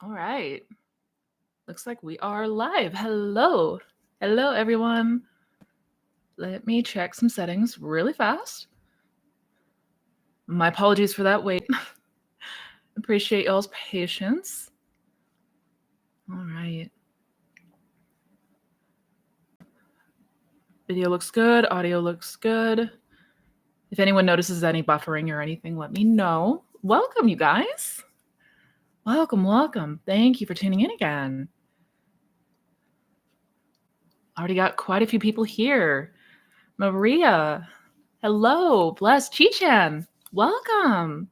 All right. Looks like we are live. Hello. Hello, everyone. Let me check some settings really fast. My apologies for that wait. Appreciate y'all's patience. All right. Video looks good. Audio looks good. If anyone notices any buffering or anything, let me know. Welcome, you guys. Welcome. Thank you for tuning in again. Already got quite a few people here. Maria. Hello. Bless. Chichan. Welcome.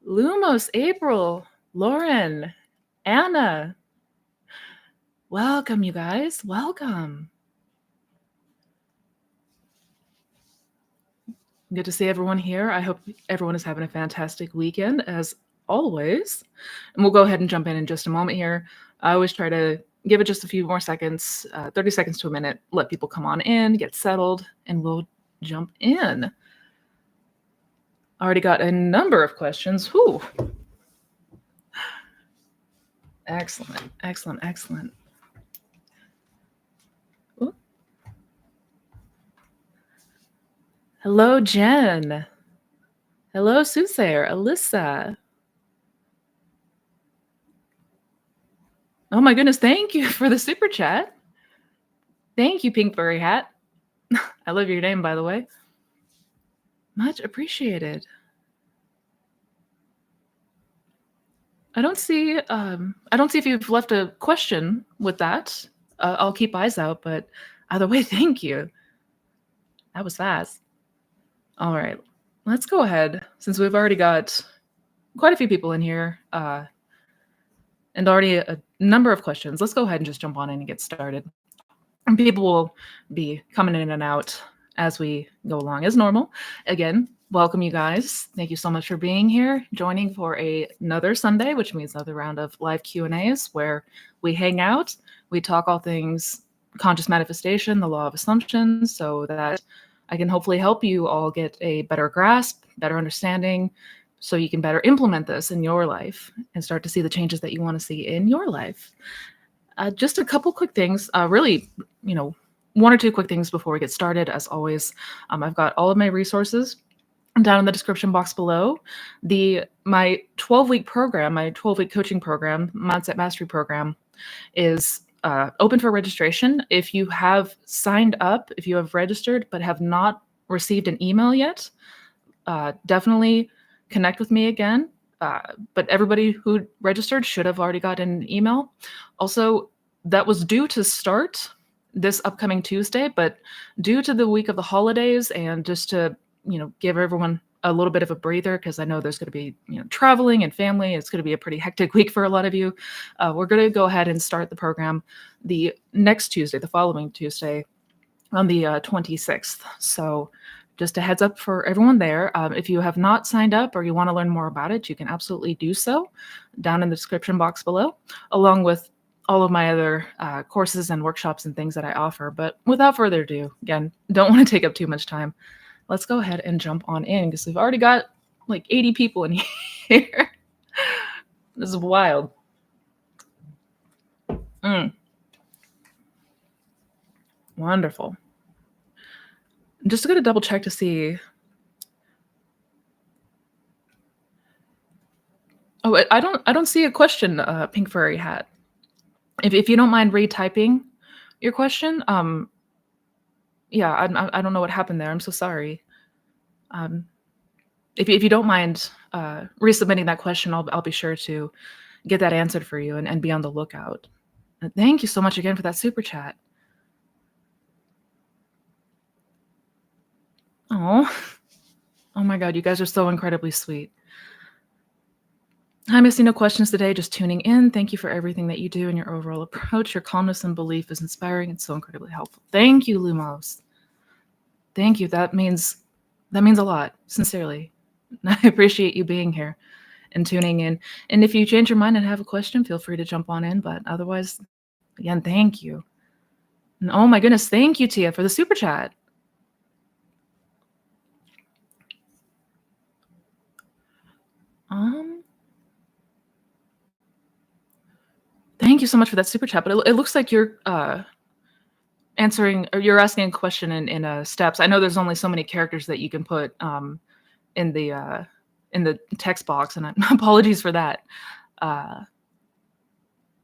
Lumos, April, Lauren, Anna. Welcome, you guys. Welcome. Good to see everyone here. I hope everyone is having a fantastic weekend, as always. And we'll go ahead and jump in just a moment here. I always try to give it just a few more seconds, 30 seconds to a minute, let people come on in, get settled, and we'll jump in. Already got a number of questions. Whew. Excellent. Ooh. Hello, Jen. Hello, Soothsayer, Alyssa. Oh my goodness, thank you for the super chat. Thank you, Pink Furry Hat. I love your name, by the way. Much appreciated. I don't see if you've left a question with that. I'll keep eyes out, but either way, thank you. That was fast. All right, let's go ahead, since we've already got quite a few people in here and already a number of questions. Let's go ahead and just jump on in and get started. And people will be coming in and out as we go along as normal. Again, welcome you guys. Thank you so much for being here, joining for another Sunday, which means another round of live Q&As where we hang out, we talk all things conscious manifestation, the law of assumptions, so that I can hopefully help you all get a better grasp, better understanding, so you can better implement this in your life and start to see the changes that you want to see in your life. Just a couple quick things, really, one or two quick things before we get started. As always, I've got all of my resources down in the description box below. My 12-week program, my 12-week coaching program, Mindset Mastery Program, is open for registration. If you have signed up, if you have registered but have not received an email yet, definitely connect with me again. But everybody who registered should have already got an email. Also, that was due to start this upcoming Tuesday, but due to the week of the holidays and just to, give everyone a little bit of a breather, because I know there's going to be, traveling and family. It's going to be a pretty hectic week for a lot of you. We're going to go ahead and start the program the next Tuesday, the following Tuesday, on the 26th. So just a heads up for everyone there. If you have not signed up or you want to learn more about it, you can absolutely do so down in the description box below, along with all of my other courses and workshops and things that I offer. But without further ado, again, don't want to take up too much time. Let's go ahead and jump on in, because we've already got like 80 people in here. This is wild. Wonderful. I'm just gonna double check to see. Oh, I don't see a question, Pink Furry Hat. If you don't mind retyping your question, yeah, I don't know what happened there. I'm so sorry. If you don't mind resubmitting that question, I'll be sure to get that answered for you and be on the lookout. Thank you so much again for that super chat. Oh my God, you guys are so incredibly sweet. Hi, Missy. No questions today, just tuning in. Thank you for everything that you do and your overall approach. Your calmness and belief is inspiring and so incredibly helpful. Thank you, Lumos. Thank you. That means a lot, sincerely. I appreciate you being here and tuning in. And if you change your mind and have a question, feel free to jump on in. But otherwise, again, thank you. And oh my goodness, thank you, Tia, for the super chat. thank you so much for that super chat, but it looks like you're, answering or you're asking a question in steps. I know there's only so many characters that you can put, in the text box, and apologies for that. Uh,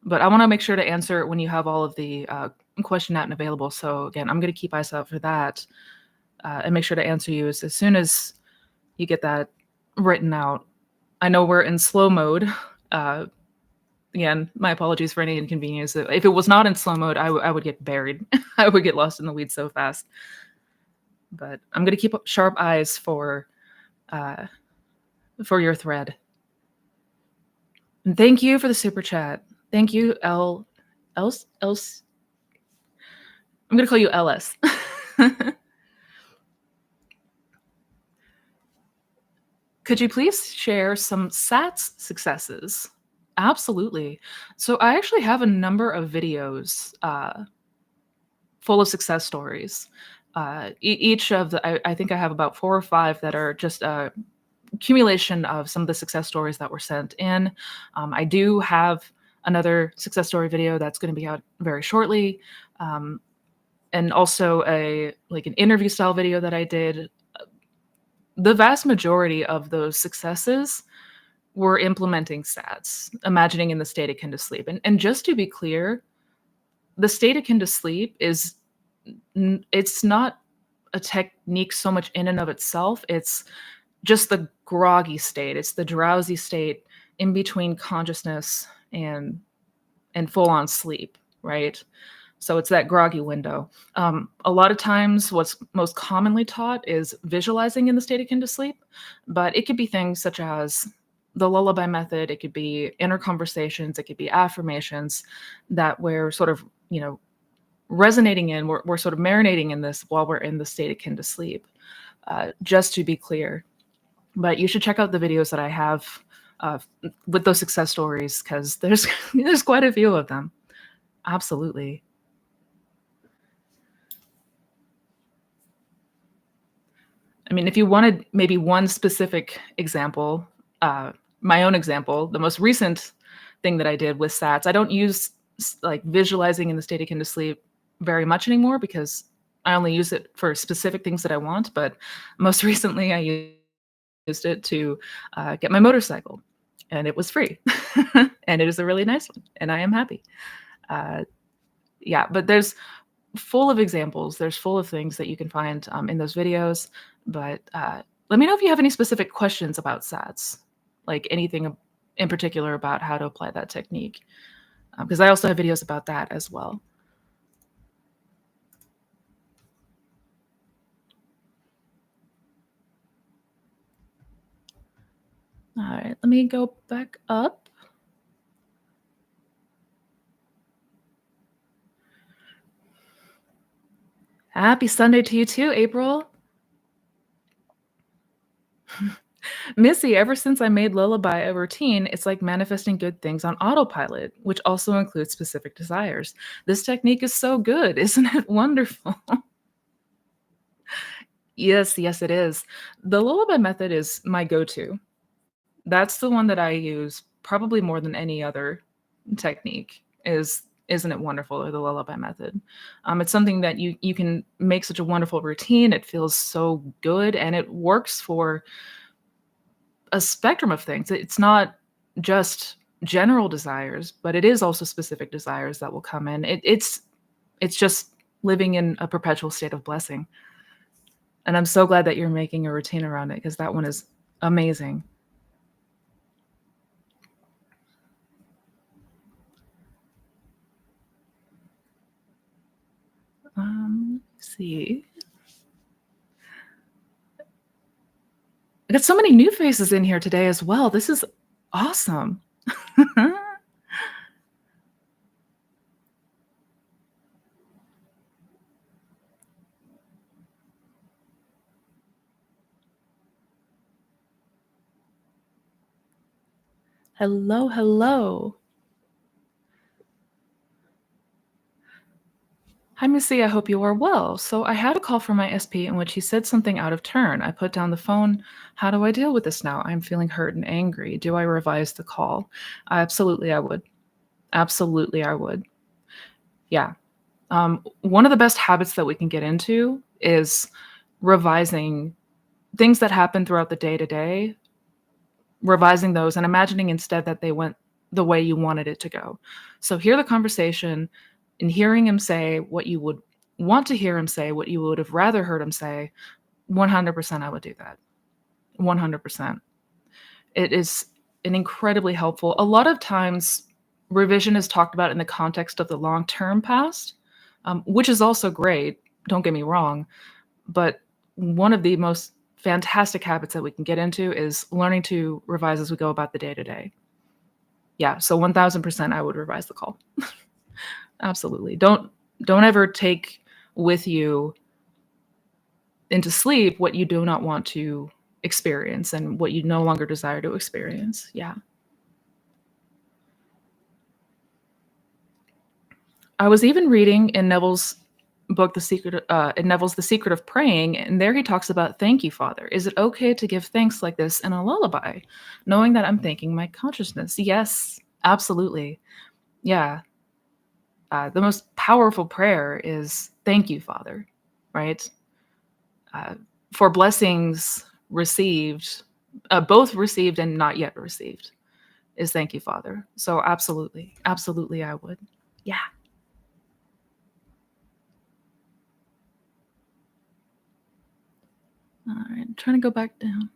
but I wanna make sure to answer it when you have all of the, question out and available, so again, I'm gonna keep eyes out for that, and make sure to answer you as soon as you get that written out. I know we're in slow mode. Uh, Again, my apologies for any inconvenience. If it was not in slow mode, I would get buried. I would get lost in the weeds so fast. But I'm gonna keep sharp eyes uh, for your thread. And thank you for the super chat. Thank you, else. I'm gonna call you LS. Could you please share some SATs successes? Absolutely. So I actually have a number of videos full of success stories. Each of I think I have about 4 or 5 that are just a accumulation of some of the success stories that were sent in. I do have another success story video that's going to be out very shortly, um, and also a like an interview style video that I did. The vast majority of those successes were implementing SATs, imagining in the state akin to sleep. And just to be clear, the state akin to sleep is it's not a technique so much in and of itself. It's just the groggy state. It's the drowsy state in between consciousness and full on sleep, right? So it's that groggy window. A lot of times, what's most commonly taught is visualizing in the state akin to sleep, but it could be things such as the lullaby method. It could be inner conversations. It could be affirmations that we're sort of, resonating in. We're sort of marinating in this while we're in the state akin to sleep. Just to be clear, but you should check out the videos that I have uh, with those success stories because there's there's quite a few of them. Absolutely. I mean, if you wanted maybe one specific example, my own example, the most recent thing that I did with SATs, I don't use like visualizing in the state akin to sleep very much anymore because I only use it for specific things that I want. But most recently, I used it to get my motorcycle, and it was free, and it is a really nice one, and I am happy. Uh, yeah, but there's full of examples. There's full of things that you can find in those videos. But let me know if you have any specific questions about SATs, like anything in particular about how to apply that technique, because I also have videos about that as well. All right, let me go back up. Happy Sunday to you too, April. Missy, ever since I made Lullaby a routine, it's like manifesting good things on autopilot, which also includes specific desires. This technique is so good. Isn't it wonderful? Yes, yes, it is. The Lullaby method is my go-to. That's the one that I use probably more than any other technique is isn't it wonderful or the lullaby method. It's something that you can make such a wonderful routine. It feels so good and it works for a spectrum of things. It's not just general desires, but it is also specific desires that will come in. It's just living in a perpetual state of blessing. And I'm so glad that you're making a routine around it because that one is amazing. Let's see. I got so many new faces in here today as well. This is awesome. Hello, hello. Hi, Missy. I hope you are well. So I had a call from my SP in which he said something out of turn. I put down the phone. How do I deal with this now? I'm feeling hurt and angry. Do I revise the call? Absolutely, I would. Absolutely, I would. Yeah. One of the best habits that we can get into is revising things that happen throughout the day to day, revising those and imagining instead that they went the way you wanted it to go. So hear the conversation and hearing him say what you would want to hear him say, what you would have rather heard him say, 100% I would do that. 100%. It is an incredibly helpful. A lot of times, revision is talked about in the context of the long-term past, which is also great. Don't get me wrong, but one of the most fantastic habits that we can get into is learning to revise as we go about the day to day. Yeah, so 1000% I would revise the call. Absolutely. Don't ever take with you into sleep what you do not want to experience and what you no longer desire to experience. Yeah. I was even reading in Neville's book, in Neville's The Secret of Praying, and there he talks about thank you, Father. Is it okay to give thanks like this in a lullaby, knowing that I'm thanking my consciousness? Yes, absolutely. Yeah. The most powerful prayer is thank you, Father, right? Uh, for blessings received, both received and not yet received, is thank you, Father. So absolutely, absolutely, I would. Yeah. All right, trying to go back down.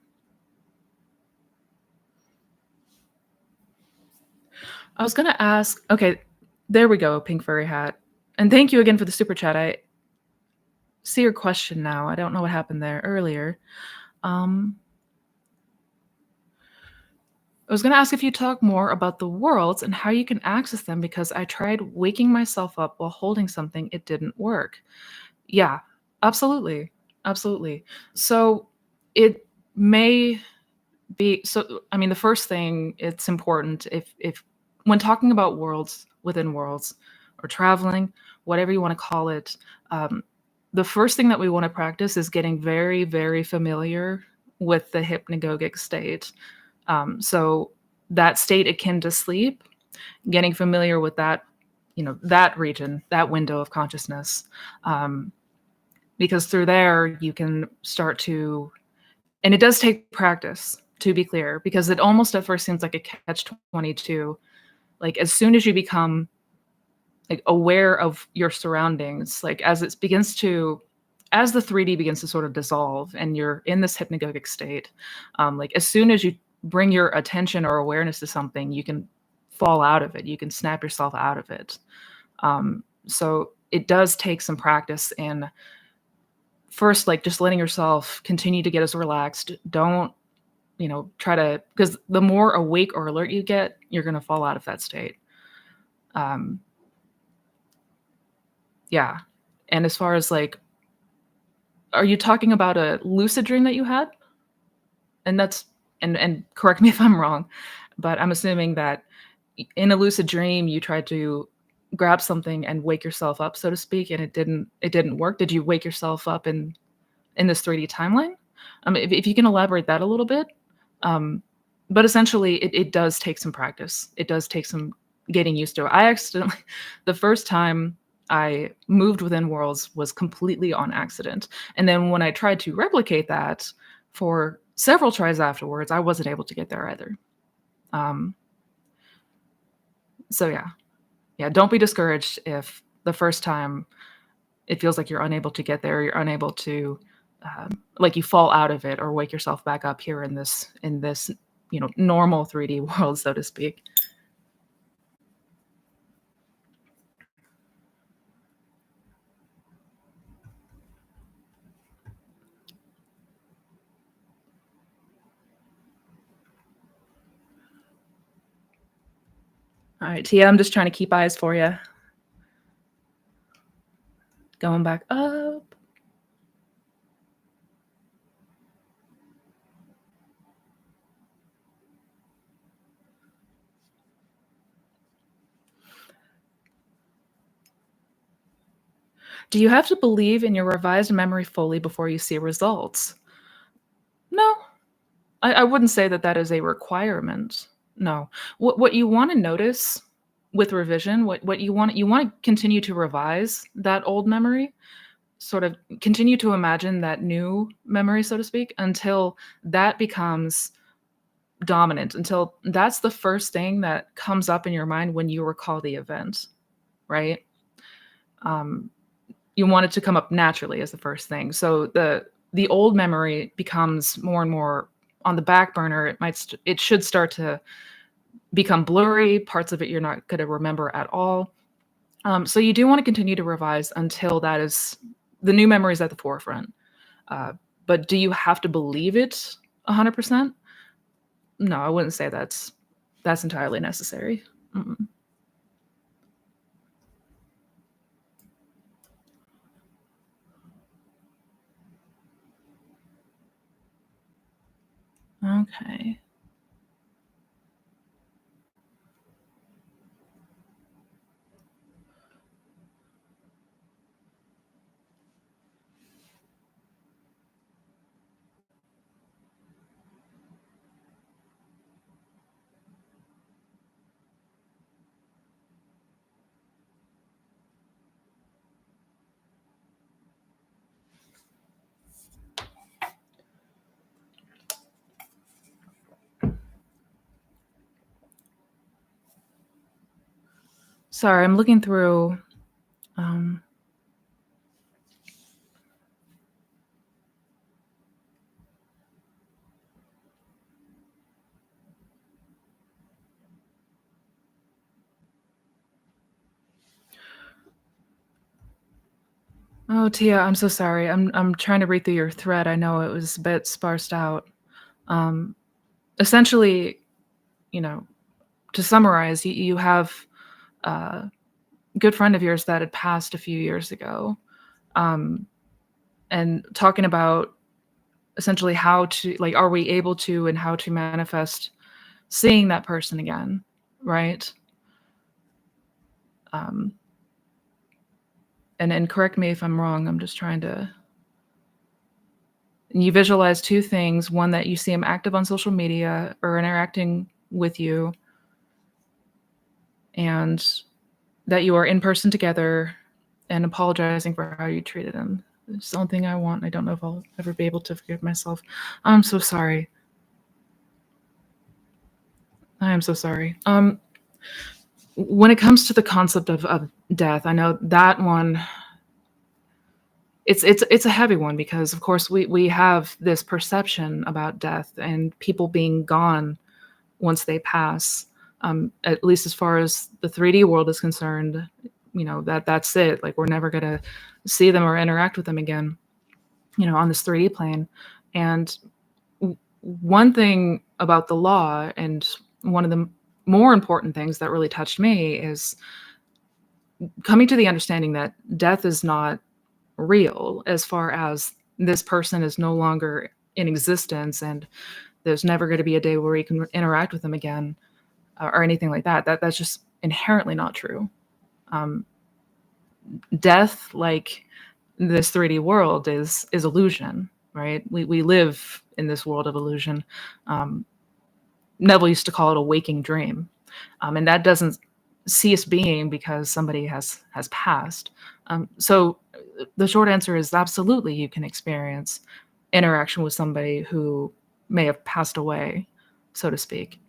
I was gonna ask. Okay, there we go, Pink Furry Hat. And thank you again for the super chat. I see your question now. I don't know what happened there earlier. Um, I was gonna ask if you talk more about the worlds and how you can access them because I tried waking myself up while holding something. It didn't work. Yeah, absolutely, absolutely. So it may be so. I mean, the first thing it's important if when talking about worlds within worlds or traveling, whatever you want to call it, um, the first thing that we want to practice is getting very, very familiar with the hypnagogic state. So that state akin to sleep, getting familiar with that, that region, that window of consciousness, um, because through there you can start to, and it does take practice to be clear, because it almost at first seems like a catch 22. Like as soon as you become like aware of your surroundings, like as the 3D begins to sort of dissolve and you're in this hypnagogic state, like as soon as you bring your attention or awareness to something, you can fall out of it. You can snap yourself out of it. So it does take some practice in first, like just letting yourself continue to get as relaxed. Don't, try to, because the more awake or alert you get, you're going to fall out of that state. Um, yeah. And as far as like, are you talking about a lucid dream that you had? And that's, and correct me if I'm wrong, but I'm assuming that in a lucid dream you tried to grab something and wake yourself up, so to speak, and it didn't work. Did you wake yourself up in this 3D timeline? If you can elaborate that a little bit. But essentially it does take some practice. It does take some getting used to it. I accidentally the first time I moved within worlds was completely on accident. And then when I tried to replicate that for several tries afterwards, I wasn't able to get there either. Um, so yeah. Yeah, don't be discouraged if the first time it feels like you're unable to get there, you're unable to like you fall out of it or wake yourself back up here in this normal 3D world, so to speak. All right, Tia, I'm just trying to keep eyes for you. Going back up. Do you have to believe in your revised memory fully before you see results? No, I wouldn't say that that is a requirement. No. What you want to notice with revision, what you want to continue to revise that old memory, sort of continue to imagine that new memory, so to speak, until that becomes dominant, until that's the first thing that comes up in your mind when you recall the event, right? Um, you want it to come up naturally as the first thing. So the old memory becomes more and more on the back burner. It should start to become blurry. Parts of it you're not going to remember at all. So you do want to continue to revise until that is the new memory is at the forefront. Uh, but do you have to believe it 100%? No, I wouldn't say that's entirely necessary. Mm-mm. Okay. Sorry, I'm looking through. Um, oh, Tia, I'm so sorry. I'm trying to read through your thread. I know it was a bit sparsed out. Um, Essentially, you know, to summarize, you have a good friend of yours that had passed a few years ago, um, and talking about essentially how to, like, are we able to and how to manifest seeing that person again, right? Um, and correct me if I'm wrong. I'm just trying to. You visualize two things: one, that you see him active on social media or interacting with you, and that you are in person together and apologizing for how you treated him. It's the only thing I want. I don't know if I'll ever be able to forgive myself. I'm so sorry. I am so sorry. When it comes to the concept of death, I know that one. It's a heavy one because of course we have this perception about death and people being gone once they pass. At least as far as the 3D world is concerned, that's it. Like we're never gonna see them or interact with them again, on this 3D plane. And one thing about the law, and one of the more important things that really touched me, is coming to the understanding that death is not real, as far as this person is no longer in existence and there's never going to be a day where you can interact with them again, or anything like that. That's just inherently not true. Um, Death, like this 3D world, is illusion, right? We live in this world of illusion. Um, Neville used to call it a waking dream, and that doesn't cease being because somebody has passed. So the short answer is absolutely you can experience interaction with somebody who may have passed away, so to speak.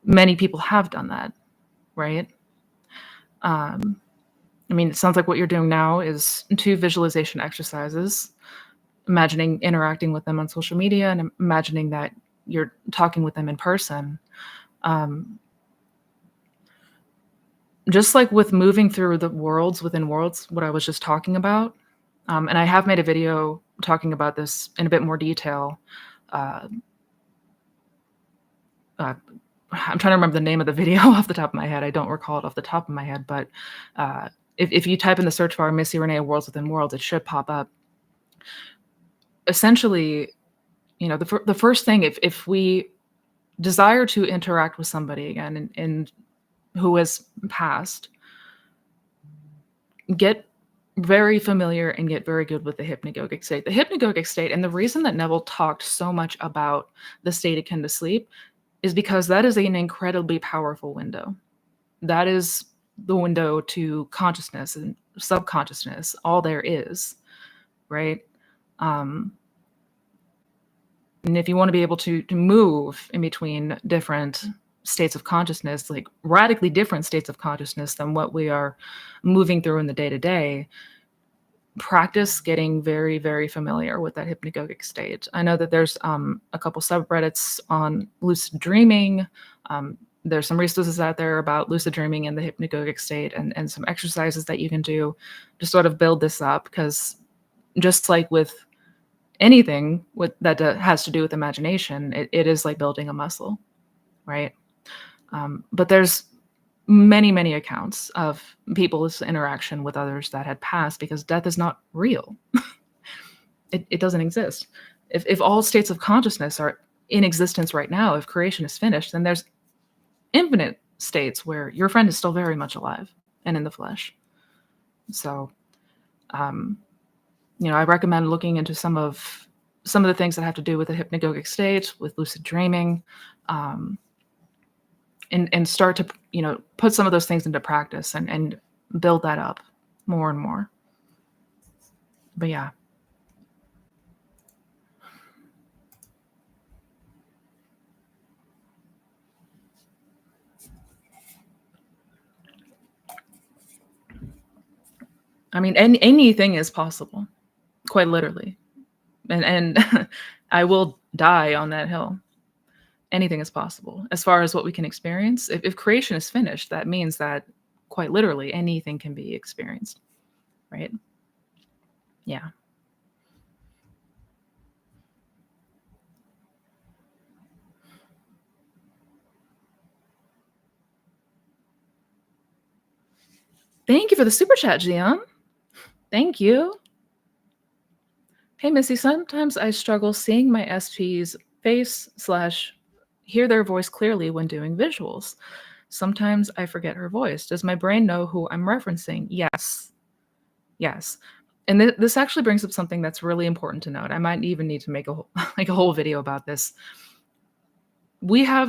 Many people have done that, right? Um, I mean, it sounds like what you're doing now is two visualization exercises, imagining interacting with them on social media and imagining that you're talking with them in person. Um, just like with moving through the worlds within worlds, what I was just talking about, and I have made a video talking about this in a bit more detail. Uh, uh, I'm trying to remember the name of the video off the top of my head. I don't recall it off the top of my head, but if you type in the search bar Missy Renee Worlds Within Worlds, it should pop up. Essentially, the first thing, if we desire to interact with somebody again and who has passed, get very familiar and get very good with the hypnagogic state. The hypnagogic state, and the reason that Neville talked so much about the state akin to sleep, is because that is an incredibly powerful window. That is the window to consciousness and subconsciousness, all there is, right? Um, and if you want to be able to move in between different states of consciousness, like radically different states of consciousness than what we are moving through in the day to day, practice getting very, very familiar with that hypnagogic state. I know that there's a couple subreddits on lucid dreaming. There's some resources out there about lucid dreaming and the hypnagogic state, and some exercises that you can do to sort of build this up. Because just like with anything that has to do with imagination, it is like building a muscle, right? But there's many, many accounts of people's interaction with others that had passed, because death is not real. It doesn't exist. If all states of consciousness are in existence right now, if creation is finished, then there's infinite states where your friend is still very much alive and in the flesh. So, I recommend looking into some of the things that have to do with the hypnagogic state, with lucid dreaming, and start to put some of those things into practice and build that up more and more. But yeah. I mean, anything is possible, quite literally. And I will die on that hill. Anything is possible as far as what we can experience. If creation is finished, that means that quite literally anything can be experienced, right? Yeah. Thank you for the super chat, Jian. Thank you. Hey, Missy, sometimes I struggle seeing my SP's face / hear their voice clearly when doing visuals. Sometimes I forget her voice. Does my brain know who I'm referencing? Yes. Yes. And this actually brings up something that's really important to note. I might even need to make like a whole video about this.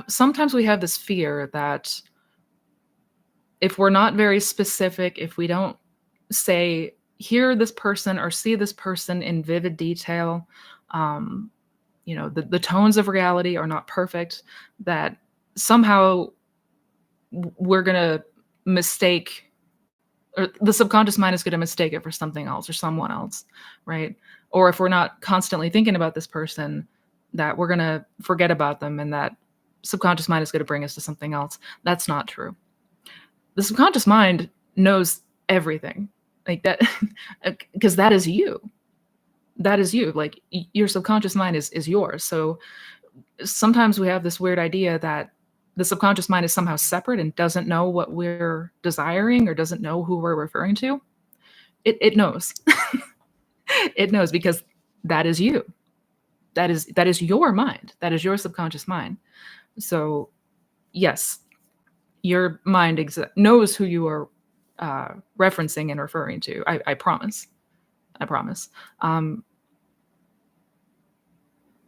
Sometimes we have this fear that if we're not very specific, if we don't say, hear this person or see this person in vivid detail, the tones of reality are not perfect, that somehow we're going to mistake, or the subconscious mind is going to mistake it for something else or someone else, right? Or if we're not constantly thinking about this person, that we're going to forget about them, and that subconscious mind is going to bring us to something else. That's not true. The subconscious mind knows everything, like that, because that is you. That is you. Like, your subconscious mind is yours. So sometimes we have this weird idea that the subconscious mind is somehow separate and doesn't know what we're desiring or doesn't know who we're referring to. It knows. It knows, because that is you. That is your mind. That is your subconscious mind. So yes, your mind knows who you are referencing and referring to. I promise. I promise.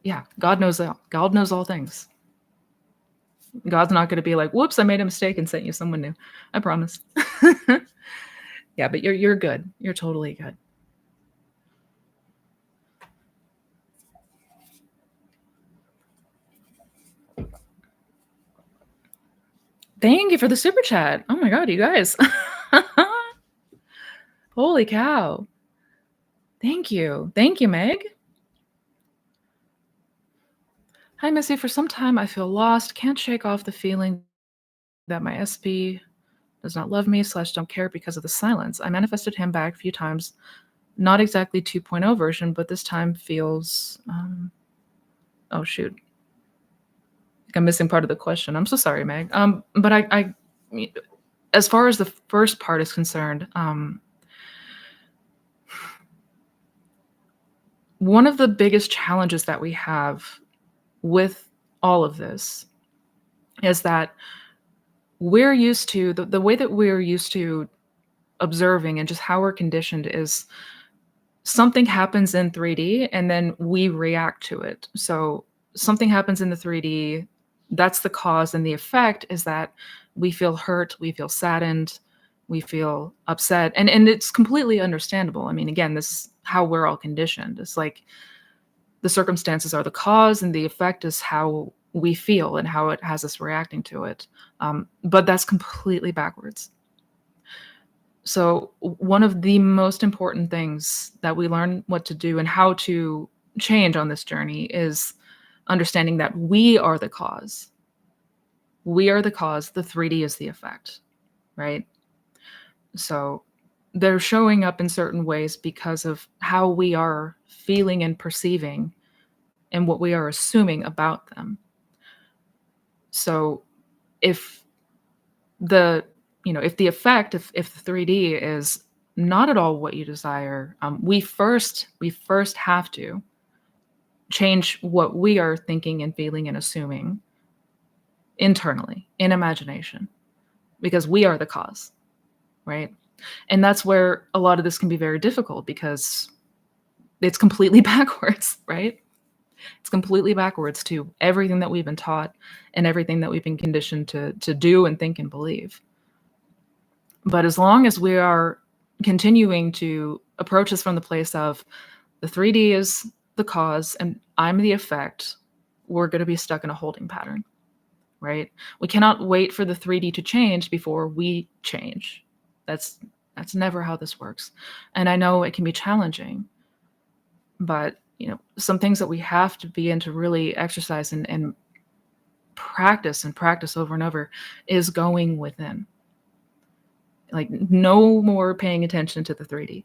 Yeah, God knows all. God knows all things. God's not going to be like, whoops, I made a mistake and sent you someone new. I promise. Yeah, but you're good. You're totally good. Thank you for the super chat. Oh my God, you guys. Holy cow. Thank you. Thank you, Meg. Hi, Missy. For some time, I feel lost. Can't shake off the feeling that my SP does not love me / don't care because of the silence. I manifested him back a few times. Not exactly 2.0 version, but this time feels... oh, shoot. I think I'm missing part of the question. I'm so sorry, Meg. But I as far as the first part is concerned, one of the biggest challenges that we have with all of this is that we're used to, the way that we're used to observing and just how we're conditioned is something happens in 3D and then we react to it. So something happens in the 3D, that's the cause, and the effect is that We feel hurt, we feel saddened, we feel upset, and it's completely understandable. I mean, again, this is how we're all conditioned. It's like the circumstances are the cause, and the effect is how we feel and how it has us reacting to it. But that's completely backwards. So, one of the most important things that we learn what to do and how to change on this journey is understanding that we are the cause. We are the cause, the 3D is the effect, right? So, they're showing up in certain ways because of how we are feeling and perceiving and what we are assuming about them. So, if the if the effect, if the 3D is not at all what you desire, we first have to change what we are thinking and feeling and assuming internally in imagination, because we are the cause, right? And that's where a lot of this can be very difficult, because it's completely backwards, right? It's completely backwards to everything that we've been taught and everything that we've been conditioned to do and think and believe. But as long as we are continuing to approach this from the place of the 3D is the cause and I'm the effect, we're going to be stuck in a holding pattern, right? We cannot wait for the 3D to change before we change. That's that's never how this works. And I know it can be challenging, but some things that we have to begin to really exercise and practice over and over is going within. Like, no more paying attention to the 3D.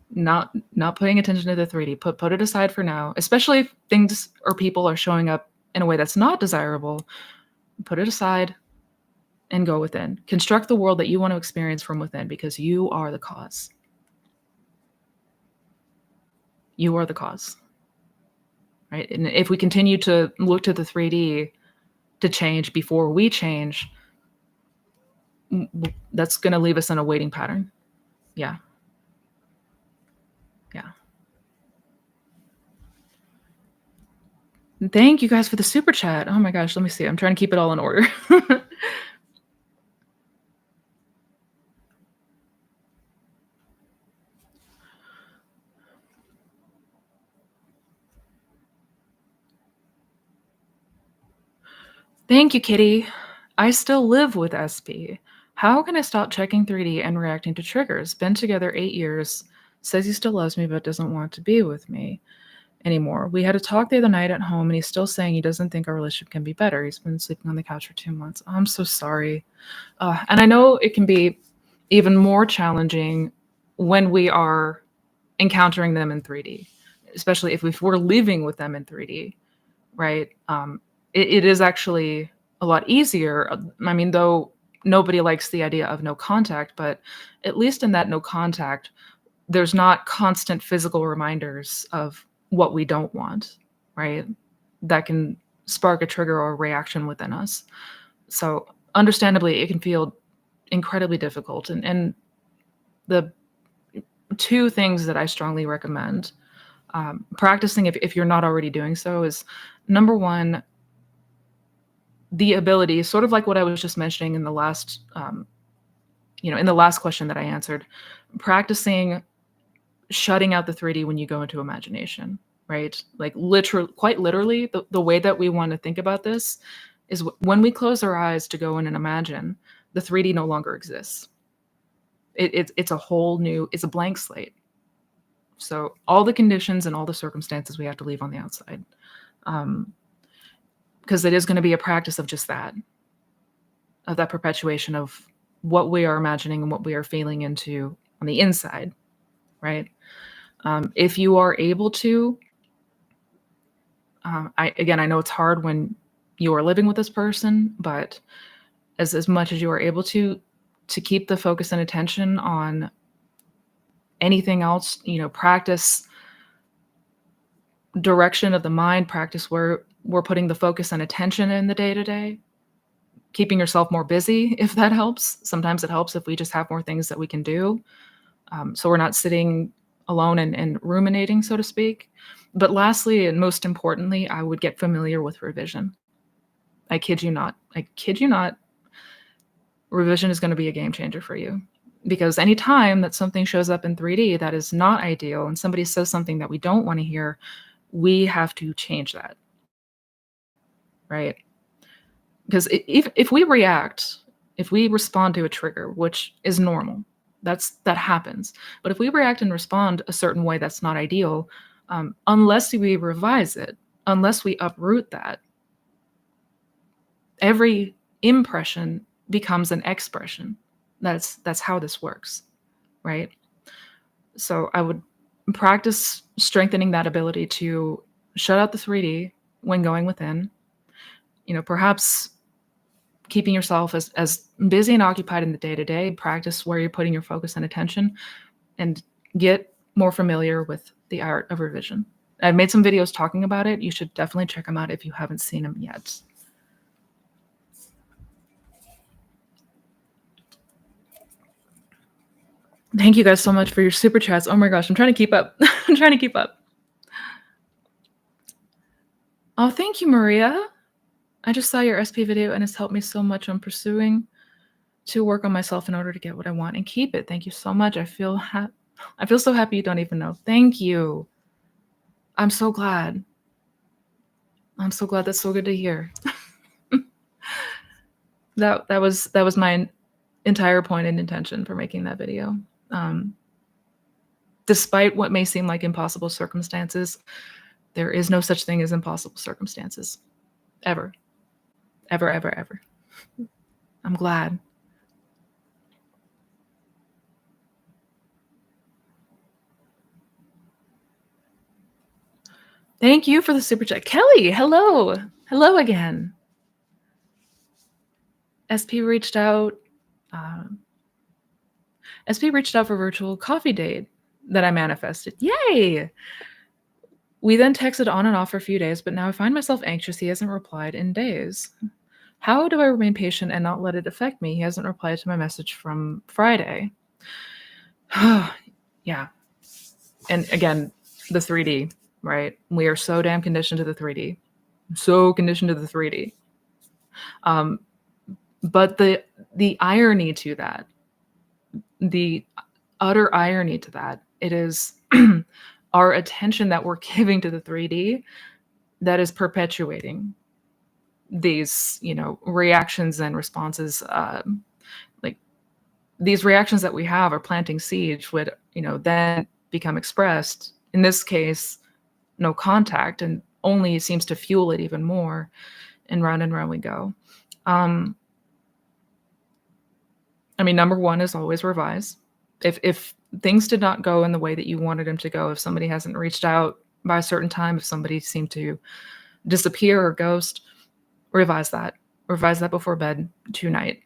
Not paying attention to the 3D. Put it aside for now, especially if things or people are showing up in a way that's not desirable. Put it aside and go within. Construct the world that you want to experience from within, because you are the cause. You are the cause, right? And if we continue to look to the 3D to change before we change, that's going to leave us in a waiting pattern. Yeah. Yeah. Thank you guys for the super chat. Oh my gosh, let me see. I'm trying to keep it all in order. Thank you, Kitty. I still live with SP. How can I stop checking 3D and reacting to triggers? Been together 8 years, says he still loves me but doesn't want to be with me anymore. We had a talk the other night at home and he's still saying he doesn't think our relationship can be better. He's been sleeping on the couch for 2 months. Oh, I'm so sorry. And I know it can be even more challenging when we are encountering them in 3D, especially if we're living with them in 3D, right? It is actually a lot easier. I mean, though nobody likes the idea of no contact, but at least in that no contact, there's not constant physical reminders of what we don't want, right? That can spark a trigger or a reaction within us. So understandably, it can feel incredibly difficult. And the two things that I strongly recommend practicing, if you're not already doing so, is number one, the ability, sort of like what I was just mentioning in the last, in the last question that I answered, practicing shutting out the 3D when you go into imagination, right? Like quite literally, the way that we want to think about this is when we close our eyes to go in and imagine, the 3D no longer exists. It's a whole new, it's a blank slate. So all the conditions and all the circumstances we have to leave on the outside. Because it is going to be a practice of just that, of that perpetuation of what we are imagining and what we are feeling into on the inside, right? If you are able to, I know it's hard when you are living with this person, but as much as you are able to keep the focus and attention on anything else, practice direction of the mind, practice where we're putting the focus and attention in the day-to-day, keeping yourself more busy, if that helps. Sometimes it helps if we just have more things that we can do. So we're not sitting alone and ruminating, so to speak. But lastly, and most importantly, I would get familiar with revision. I kid you not. revision is going to be a game changer for you. Because anytime that something shows up in 3D that is not ideal and somebody says something that we don't want to hear, we have to change that, right? Because if we react, if we respond to a trigger, which is normal, that happens. But if we react and respond a certain way that's not ideal, unless we revise it, unless we uproot that, every impression becomes an expression. That's how this works, right? So I would practice strengthening that ability to shut out the 3D when going within. Perhaps keeping yourself as busy and occupied in the day-to-day, practice where you're putting your focus and attention, and get more familiar with the art of revision. I've made some videos talking about it. You should definitely check them out if you haven't seen them yet. Thank you guys so much for your super chats. Oh my gosh, I'm trying to keep up. I'm trying to keep up. Oh, thank you, Maria. I just saw your SP video and it's helped me so much on pursuing to work on myself in order to get what I want and keep it. Thank you so much. I feel so happy you don't even know. Thank you. I'm so glad. I'm so glad. That's so good to hear. that was my entire point and intention for making that video. Despite what may seem like impossible circumstances, there is no such thing as impossible circumstances. Ever. Ever, ever, ever. I'm glad. Thank you for the super chat. Kelly, hello. Hello again. SP reached out. SP reached out for a virtual coffee date that I manifested. Yay! We then texted on and off for a few days, but now I find myself anxious. He hasn't replied in days. How do I remain patient and not let it affect me? He hasn't replied to my message from Friday. Yeah. And again, the 3D, right? We are so damn conditioned to the 3D. So conditioned to the 3D. But the irony to that, the utter irony to that, it is our attention that we're giving to the 3D that is perpetuating these, reactions and responses. Like these reactions that we have are planting seeds would, then become expressed. In this case, no contact, and only seems to fuel it even more. And round we go. Number one is always revise. If things did not go in the way that you wanted them to go, if somebody hasn't reached out by a certain time, if somebody seemed to disappear or ghost, revise that. Revise that before bed tonight.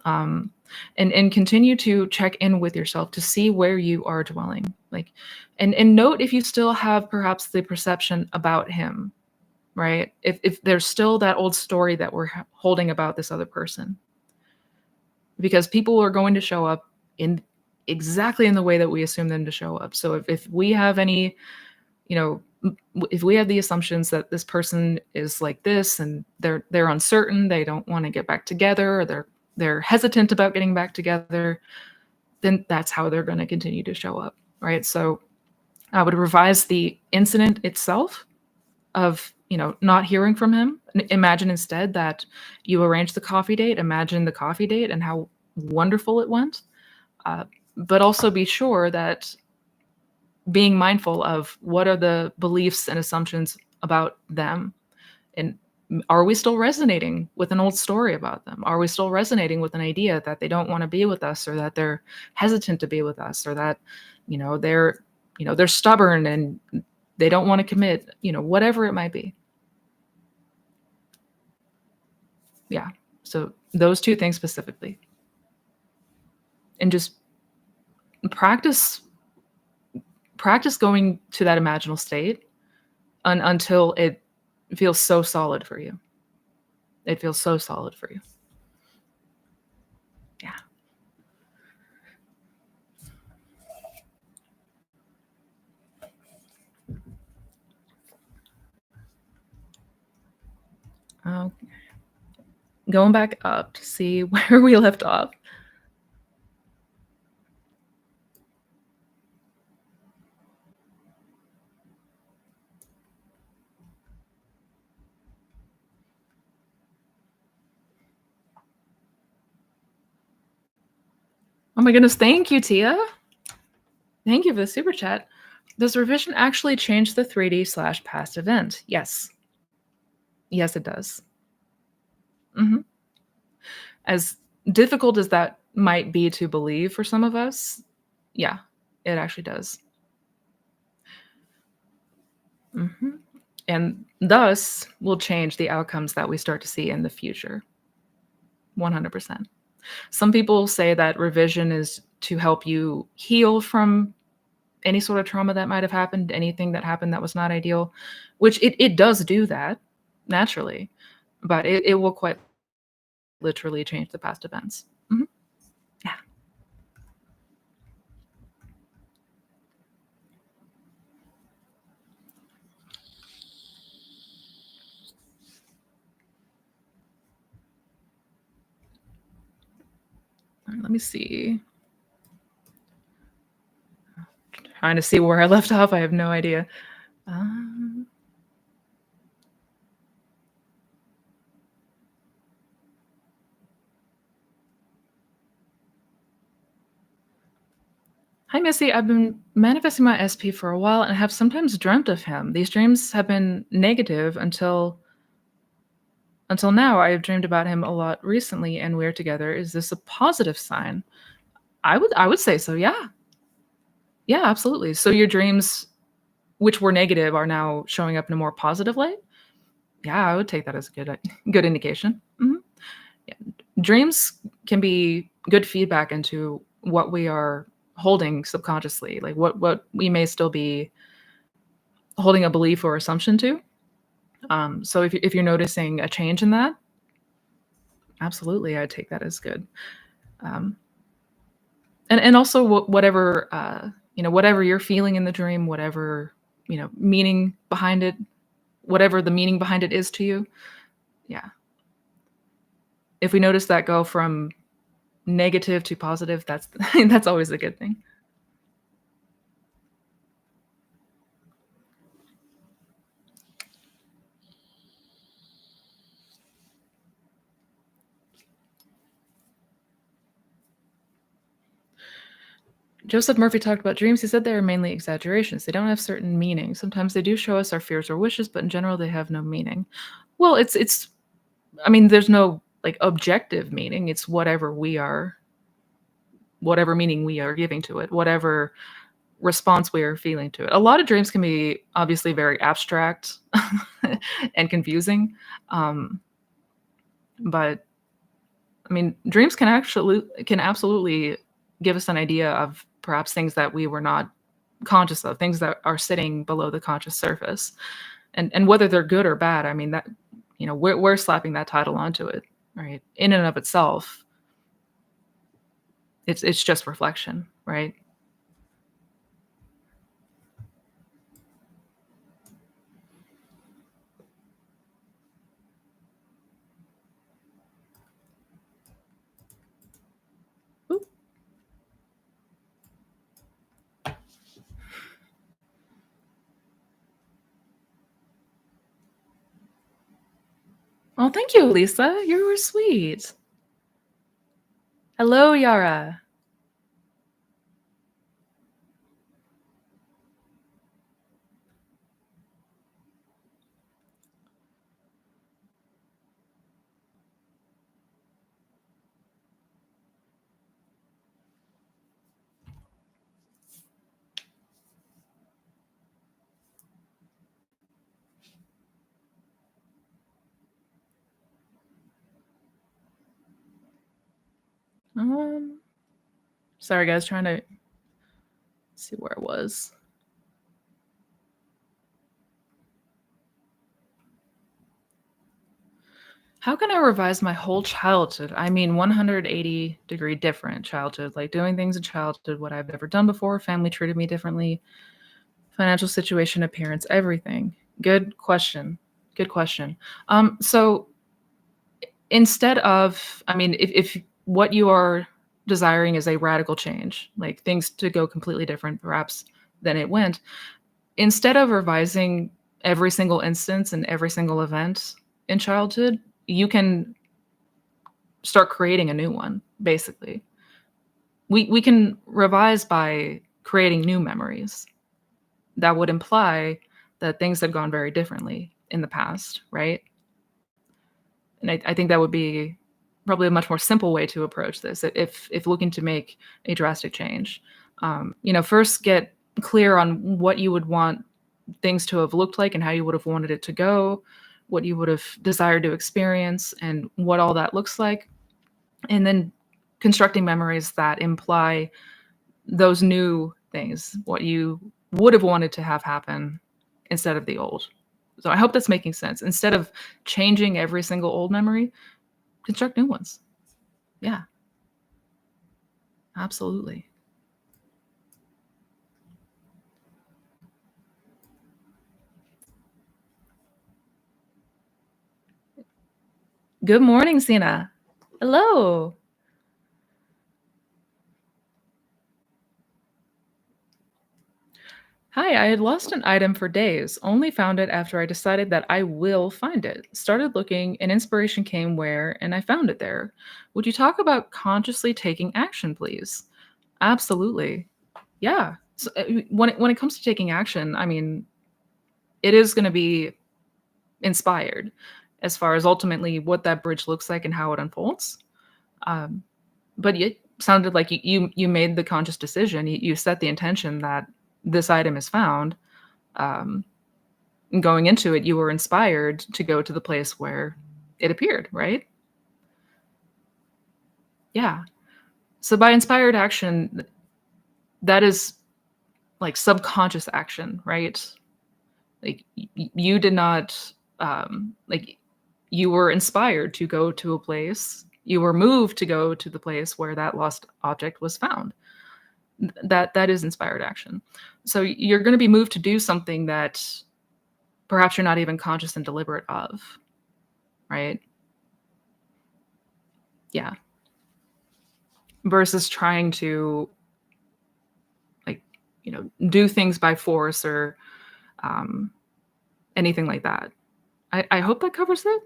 And continue to check in with yourself to see where you are dwelling. And note if you still have perhaps the perception about him, right? If there's still that old story that we're holding about this other person. Because people are going to show up in exactly in the way that we assume them to show up. So if we have any, if we have the assumptions that this person is like this and they're uncertain, they don't want to get back together, or they're hesitant about getting back together, then that's how they're going to continue to show up, right? So I would revise the incident itself of, not hearing from him. Imagine instead that you arranged the coffee date. Imagine the coffee date and how wonderful it went. But also be sure that being mindful of what are the beliefs and assumptions about them. And are we still resonating with an old story about them? Are we still resonating with an idea that they don't want to be with us, or that they're hesitant to be with us, or that, they're stubborn and they don't want to commit, whatever it might be. Yeah. So those two things specifically. And just practice going to that imaginal state until it feels so solid for you. It feels so solid for you. Yeah. Okay. Going back up to see where we left off. Oh my goodness, thank you, Tia. Thank you for the super chat. Does revision actually change the 3D/past event? Yes. Yes, it does. Mhm. As difficult as that might be to believe for some of us, yeah, it actually does. Mhm. And thus will change the outcomes that we start to see in the future. 100%. Some people say that revision is to help you heal from any sort of trauma that might have happened, anything that happened that was not ideal, which it does do that naturally, but it will quite literally change the past events. Mhm. Yeah. All right, let me see. Trying to see where I left off. I have no idea. Um, Hi, Missy. I've been manifesting my SP for a while and have sometimes dreamt of him. These dreams have been negative until now. I have dreamed about him a lot recently, and we're together. Is this a positive sign? I would say so. Yeah. Yeah, absolutely. So your dreams, which were negative, are now showing up in a more positive light? Yeah, I would take that as a good indication. Mhm. Yeah. Dreams can be good feedback into what we are holding subconsciously, like what we may still be holding a belief or assumption to. So if you're noticing a change in that, absolutely, I'd take that as good. Um, and also whatever whatever you're feeling in the dream, whatever meaning behind it, whatever the meaning behind it is to you. Yeah, if we notice that go from negative to positive, that's that's always a good thing. Joseph Murphy talked about dreams. He said they are mainly exaggerations. They don't have certain meanings. Sometimes they do show us our fears or wishes, but in general, they have no meaning. Well, it's. I mean, there's no like objective meaning. It's whatever meaning we are giving to it, whatever response we are feeling to it. A lot of dreams can be obviously very abstract and confusing, um, but I mean, dreams can absolutely give us an idea of perhaps things that we were not conscious of, things that are sitting below the conscious surface. And whether they're good or bad, I mean that we're slapping that title onto it, right? In and of itself, it's just reflection, right? Ooh. Oh, thank you, Lisa. You were sweet. Hello, Yara. Um, Sorry, guys, trying to see where it was. How can I revise my whole childhood? I mean, 180-degree different childhood, like doing things in childhood, what I've never done before, family treated me differently, financial situation, appearance, everything. Good question. Good question. So Instead of, I mean, if what you are desiring is a radical change, like things to go completely different perhaps than it went, instead of revising every single instance and every single event in childhood, you can start creating a new one, basically. We can revise by creating new memories. That would imply that things had gone very differently in the past, right? And I think that would be probably a much more simple way to approach this if looking to make a drastic change. First get clear on what you would want things to have looked like and how you would have wanted it to go, what you would have desired to experience, and what all that looks like. And then constructing memories that imply those new things, what you would have wanted to have happen instead of the old. So I hope that's making sense. Instead of changing every single old memory, construct new ones. Yeah, absolutely. Good morning, Sina. Hello. Hi, I had lost an item for days, only found it after I decided that I will find it. Started looking, and inspiration came where, and I found it there. Would you talk about consciously taking action, please? Absolutely. Yeah. So, when it comes to taking action, I mean, it is going to be inspired as far as ultimately what that bridge looks like and how it unfolds. Um, but it sounded like you made the conscious decision. You set the intention that this item is found. Um, and going into it, you were inspired to go to the place where it appeared, right? Yeah. So by inspired action, that is like subconscious action, right? Like you did not like you were inspired to go to a place. You were moved to go to the place where that lost object was found. That is inspired action. So you're going to be moved to do something that perhaps you're not even conscious and deliberate of, right? Yeah. Versus trying to like, do things by force or um, anything like that. I hope that covers it.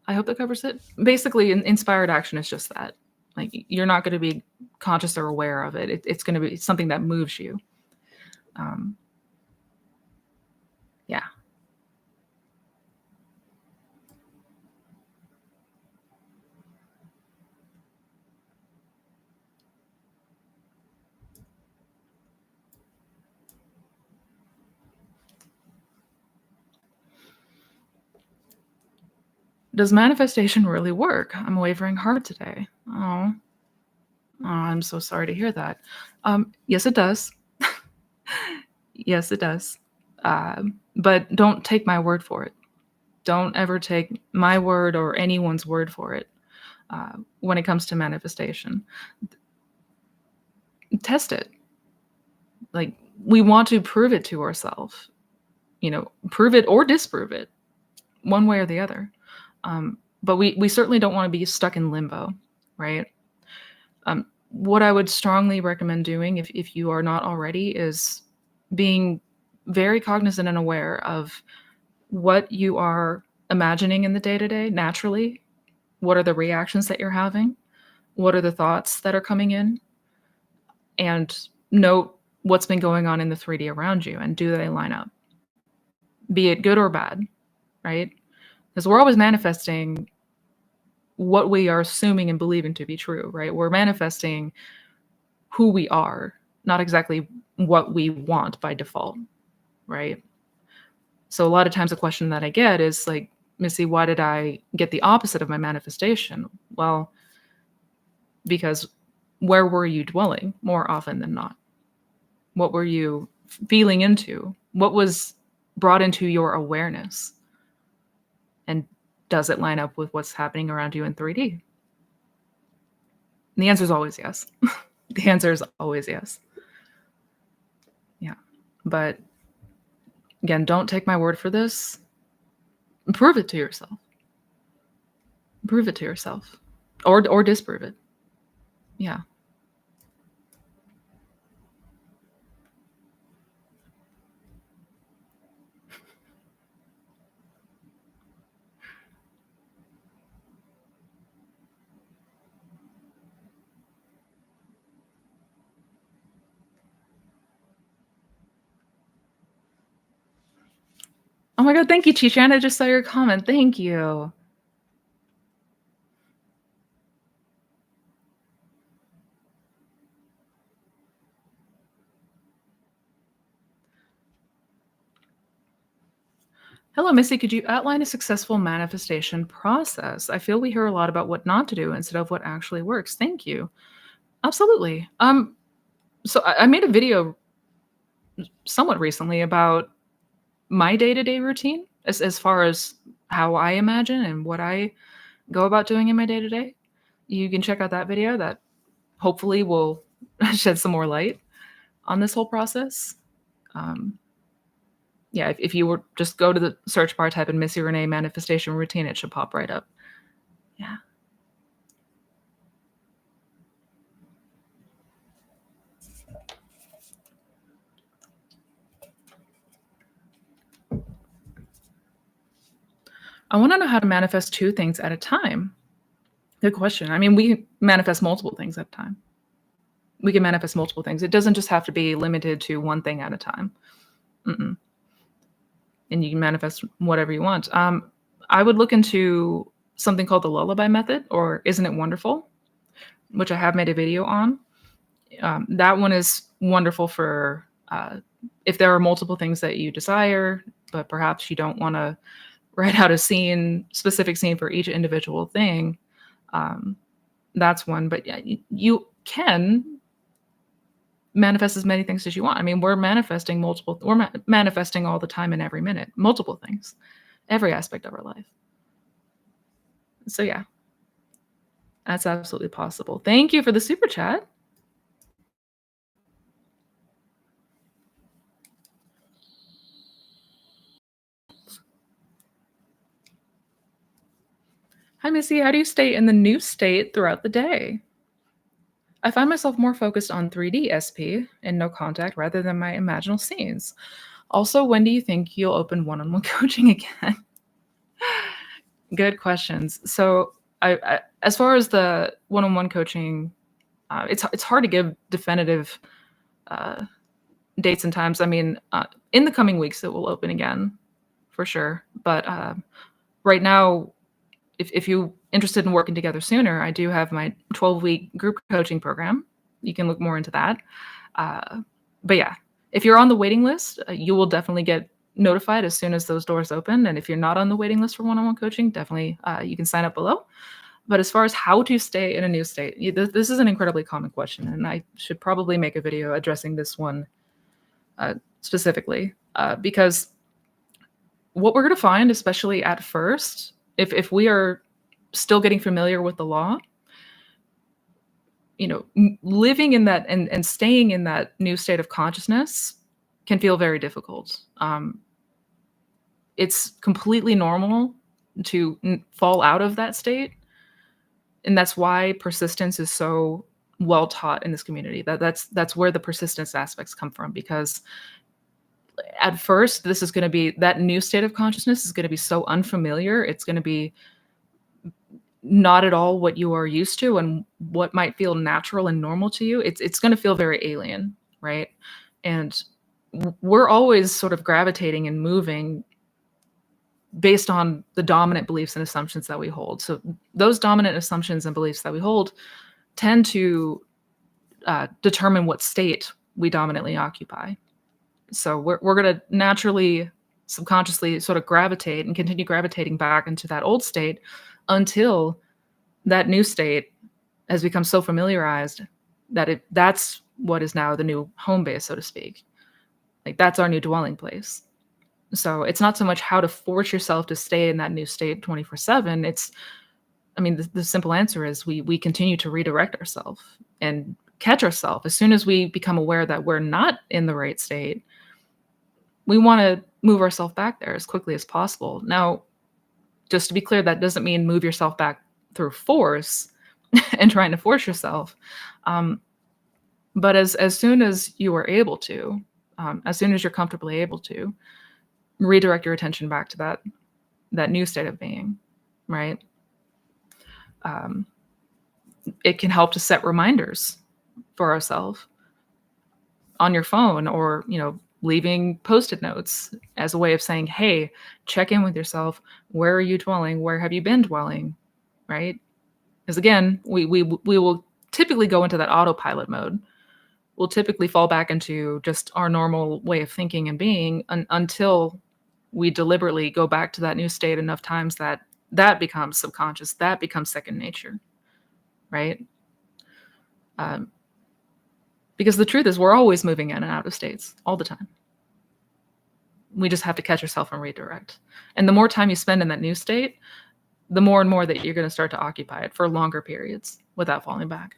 I hope that covers it. Basically, inspired action is just that. Like you're not going to be conscious or aware of it. It's going to be something that moves you. Um, yeah. Does manifestation really work? I'm wavering hard today. Oh, I'm so sorry to hear that. Yes, it does. Yes, it does. But don't take my word for it. Don't ever take my word or anyone's word for it when it comes to manifestation. Test it. Like, we want to prove it to ourselves, prove it or disprove it, one way or the other. But we certainly don't want to be stuck in limbo, right? What I would strongly recommend doing, if you are not already, is being very cognizant and aware of what you are imagining in the day to day naturally. What are the reactions that you're having? What are the thoughts that are coming in? And note what's been going on in the 3D around you and do they line up? Be it good or bad, right? Because we're always manifesting what we are assuming and believing to be true, right? We're manifesting who we are, not exactly what we want by default, right? So a lot of times the question that I get is like, Missy, why did I get the opposite of my manifestation? Well, because where were you dwelling more often than not? What were you feeling into? What was brought into your awareness? And does it line up with what's happening around you in 3D? And the answer is always yes. The answer is always yes. Yeah. But again, don't take my word for this. Prove it to yourself. Prove it to yourself, or disprove it. Yeah. Oh my god, thank you, Chichan. I just saw your comment. Thank you. Hello, Missy. Could you outline a successful manifestation process? I feel we hear a lot about what not to do instead of what actually works. Thank you. Absolutely. So I made a video somewhat recently about my day-to-day routine as far as how I imagine and what I go about doing in my day-to-day. You can check out that video that hopefully will shed some more light on this whole process. Um, yeah, if you were just go to the search bar, type in Missy Renee manifestation routine, it should pop right up. Yeah. I want to know how to manifest two things at a time. Good question. I mean, we manifest multiple things at a time. We can manifest multiple things. It doesn't just have to be limited to one thing at a time. Mm-mm. And you can manifest whatever you want. I would look into something called the lullaby method, or Isn't It Wonderful, which I have made a video on. That one is wonderful for if there are multiple things that you desire, but perhaps you don't want to write out a specific scene for each individual thing. That's one. But yeah, you can manifest as many things as you want. I mean, we're manifesting manifesting all the time and every minute, multiple things, every aspect of our life. So yeah, that's absolutely possible. Thank you for the super chat. Hi, Missy. How do you stay in the new state throughout the day? I find myself more focused on 3D SP and no contact rather than my imaginal scenes. Also, when do you think you'll open one-on-one coaching again? Good questions. So, as far as the one-on-one coaching, it's hard to give definitive uh, dates and times. I mean, in the coming weeks, it will open again for sure. But right now, if you interested in working together sooner, I do have my 12-week group coaching program. You can look more into that. But yeah, if you're on the waiting list, you will definitely get notified as soon as those doors open. And if you're not on the waiting list for one-on-one coaching, definitely you can sign up below. But as far as how to stay in a new state, this is an incredibly common question, and I should probably make a video addressing this one specifically because what we're going to find, especially at first, if we are still getting familiar with the law, living in that and staying in that new state of consciousness can feel very difficult. It's completely normal to fall out of that state, and that's why persistence is so well taught in this community. That's where the persistence aspects come from, because at first this is going to be that new state of consciousness is going to be so unfamiliar. It's going to be not at all what you are used to and what might feel natural and normal to you. It's going to feel very alien, right? And we're always sort of gravitating and moving based on the dominant beliefs and assumptions that we hold. So those dominant assumptions and beliefs that we hold tend to determine what state we dominantly occupy. So we're going to naturally, subconsciously sort of gravitate and continue gravitating back into that old state until that new state has become so familiarized that that's what is now the new home base, so to speak. Like that's our new dwelling place. So it's not so much how to force yourself to stay in that new state 24/7. The simple answer is we continue to redirect ourselves and catch ourselves. As soon as we become aware that we're not in the right state, we want to move ourselves back there as quickly as possible. Now, just to be clear, that doesn't mean move yourself back through force and trying to force yourself. Um, but as soon as you are able to, as soon as you're comfortably able to, redirect your attention back to that new state of being, right? Um, it can help to set reminders for ourselves on your phone, or leaving post-it notes as a way of saying, hey, check in with yourself. Where are you dwelling? Where have you been dwelling? Right? Because again, we will typically go into that autopilot mode. We'll typically fall back into just our normal way of thinking and being until we deliberately go back to that new state enough times that that becomes subconscious, that becomes second nature, right? um, because the truth is we're always moving in and out of states all the time. We just have to catch ourselves and redirect. And the more time you spend in that new state, the more and more that you're going to start to occupy it for longer periods without falling back.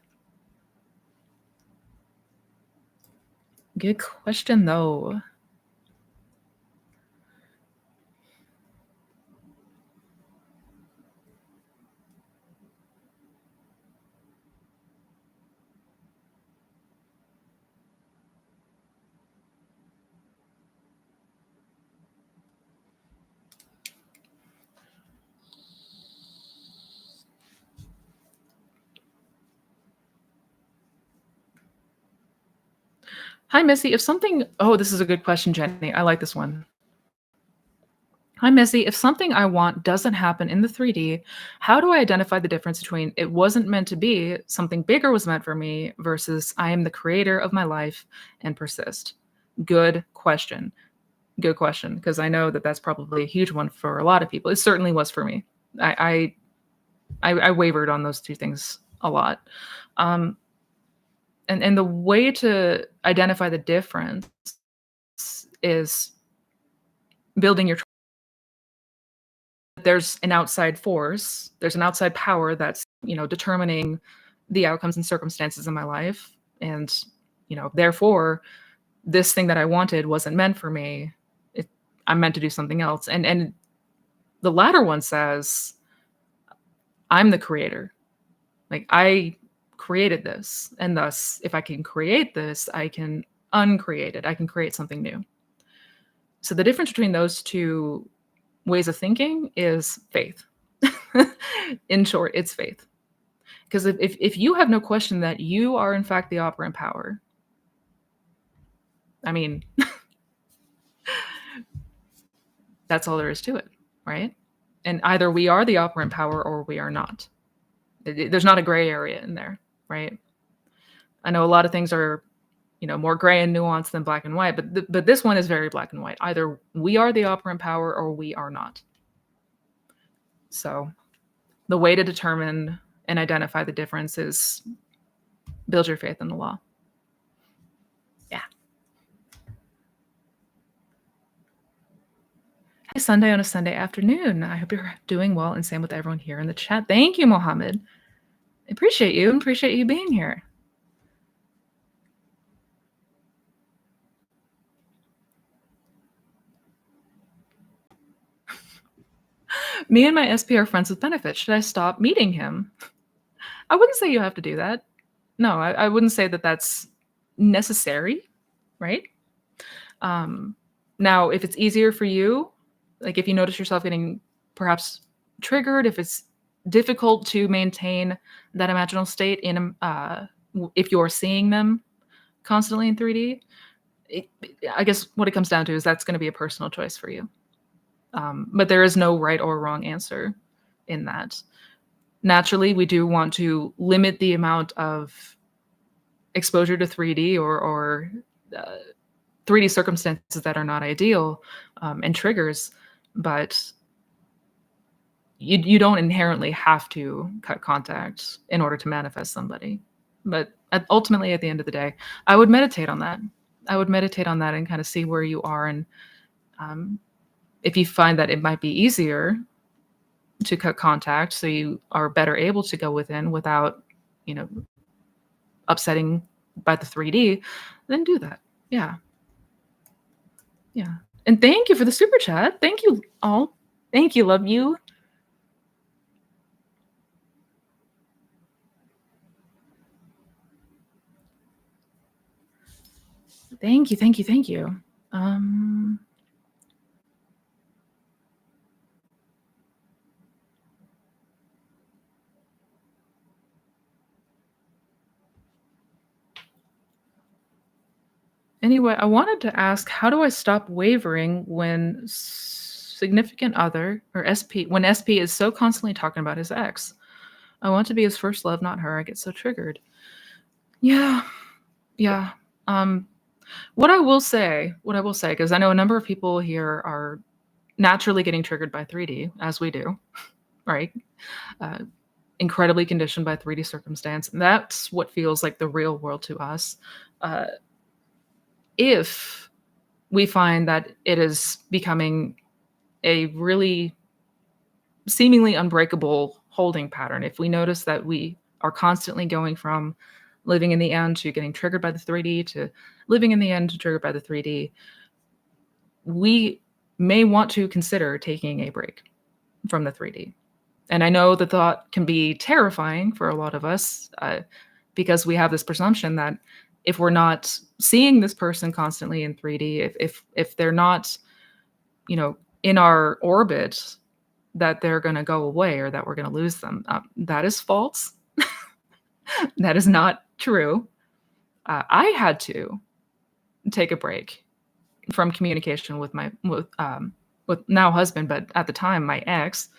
Good question, though. Hi, Missy. If something, oh, this is a good question, Jenny. I like this one. Hi, Missy. If something I want doesn't happen in the 3D, how do I identify the difference between it wasn't meant to be, something bigger was meant for me, versus I am the creator of my life and persist? Good question. Good question. Because I know that that's probably a huge one for a lot of people. It certainly was for me. I wavered on those two things a lot. Um, and the way to identify the difference is building your, there's an outside force, there's an outside power that's determining the outcomes and circumstances in my life, and therefore this thing that I wanted wasn't meant for me. I'm meant to do something else. And the latter one says I'm the creator. Like, I created this, and thus if I can create this, I can uncreate it. I can create something new. So the difference between those two ways of thinking is faith. In short, it's faith. Because if you have no question that you are in fact the operant power, I mean, that's all there is to it, right? And either we are the operant power or we are not. There's not a gray area in there, right? I know a lot of things are, more gray and nuanced than black and white, but this one is very black and white. Either we are the operant power or we are not. So the way to determine and identify the difference is build your faith in the law. Yeah. Hey, Sunday on a Sunday afternoon. I hope you're doing well, and same with everyone here in the chat. Thank you, Mohammed. I appreciate you. Appreciate you being here. Me and my SP are friends with benefits. Should I stop meeting him? I wouldn't say you have to do that. No, I wouldn't say that that's necessary, right? Now, if it's easier for you, like if you notice yourself getting perhaps triggered, if it's difficult to maintain that imaginal state in, if you're seeing them constantly in 3D, I guess what it comes down to is that's going to be a personal choice for you. But there is no right or wrong answer in that. Naturally, we do want to limit the amount of exposure to 3D or 3D circumstances that are not ideal, and triggers, but you don't inherently have to cut contact in order to manifest somebody. But ultimately, at the end of the day, I would meditate on that. I would meditate on that and kind of see where you are. And if you find that it might be easier to cut contact so you are better able to go within without, upsetting by the 3D, then do that. Yeah. Yeah. And thank you for the super chat. Thank you all. Thank you. Love you. Thank you, thank you, thank you. Um, anyway, I wanted to ask, how do I stop wavering when significant other or SP when SP is so constantly talking about his ex? I want to be his first love, not her. I get so triggered. Yeah, yeah. Um, what I will say, because I know a number of people here are naturally getting triggered by 3D, as we do, right? Uh, Incredibly conditioned by 3D circumstance. And that's what feels like the real world to us. Uh, if we find that it is becoming a really seemingly unbreakable holding pattern, if we notice that we are constantly going from living in the end to getting triggered by the 3D to living in the end to triggered by the 3D, we may want to consider taking a break from the 3D. And I know the thought can be terrifying for a lot of us because we have this presumption that if we're not seeing this person constantly in 3D, if they're not, in our orbit, that they're going to go away or that we're going to lose them. That is false. That is not true. I had to take a break from communication with my with now husband, but at the time my ex,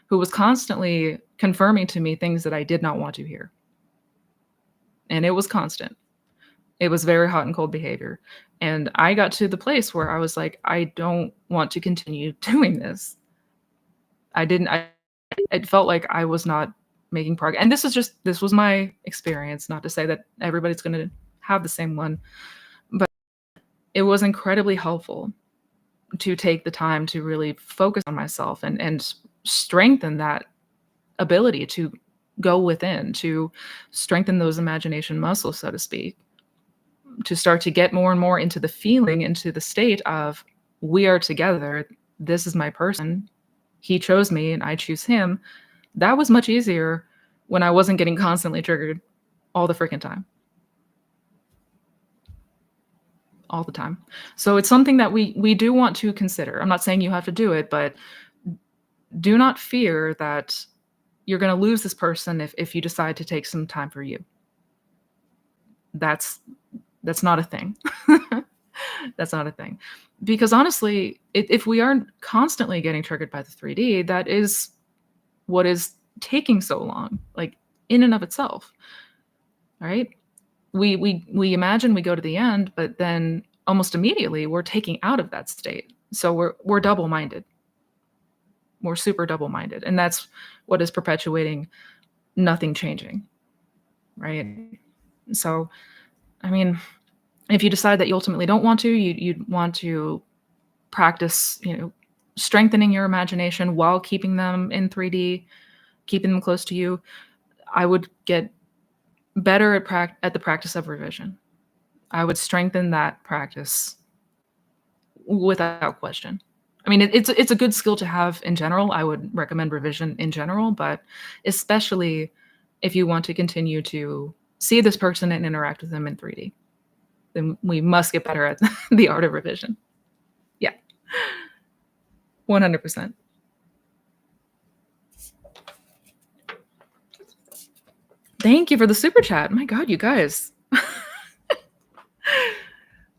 who was constantly confirming to me things that I did not want to hear. And it was constant. It was very hot and cold behavior. And I got to the place where I was like, I don't want to continue doing this. I didn't I it felt like I was not making progress. And this was my experience, not to say that everybody's going to have the same one, but it was incredibly helpful to take the time to really focus on myself and strengthen that ability to go within, to strengthen those imagination muscles, so to speak, to start to get more and more into the feeling, into the state of we are together. This is my person. He chose me and I choose him. That was much easier when I wasn't getting constantly triggered all the freaking time. All the time. So it's something that we do want to consider. I'm not saying you have to do it, but do not fear that you're going to lose this person if you decide to take some time for you. That's not a thing. That's not a thing. Because honestly, if we aren't constantly getting triggered by the 3D, that is what is taking so long, like in and of itself. Right? We imagine we go to the end, but then almost immediately we're taking out of that state. So we're double-minded. We're super double-minded. And that's what is perpetuating nothing changing. Right? So, I mean, if you decide that you ultimately don't want to, you'd want to practice, strengthening your imagination while keeping them in 3D, keeping them close to you. I would get better at the practice of revision. I would strengthen that practice without question. I mean, it's a good skill to have in general. I would recommend revision in general, but especially if you want to continue to see this person and interact with them in 3D, then we must get better at the art of revision. Yeah, 100%. Thank you for the super chat. My God, you guys.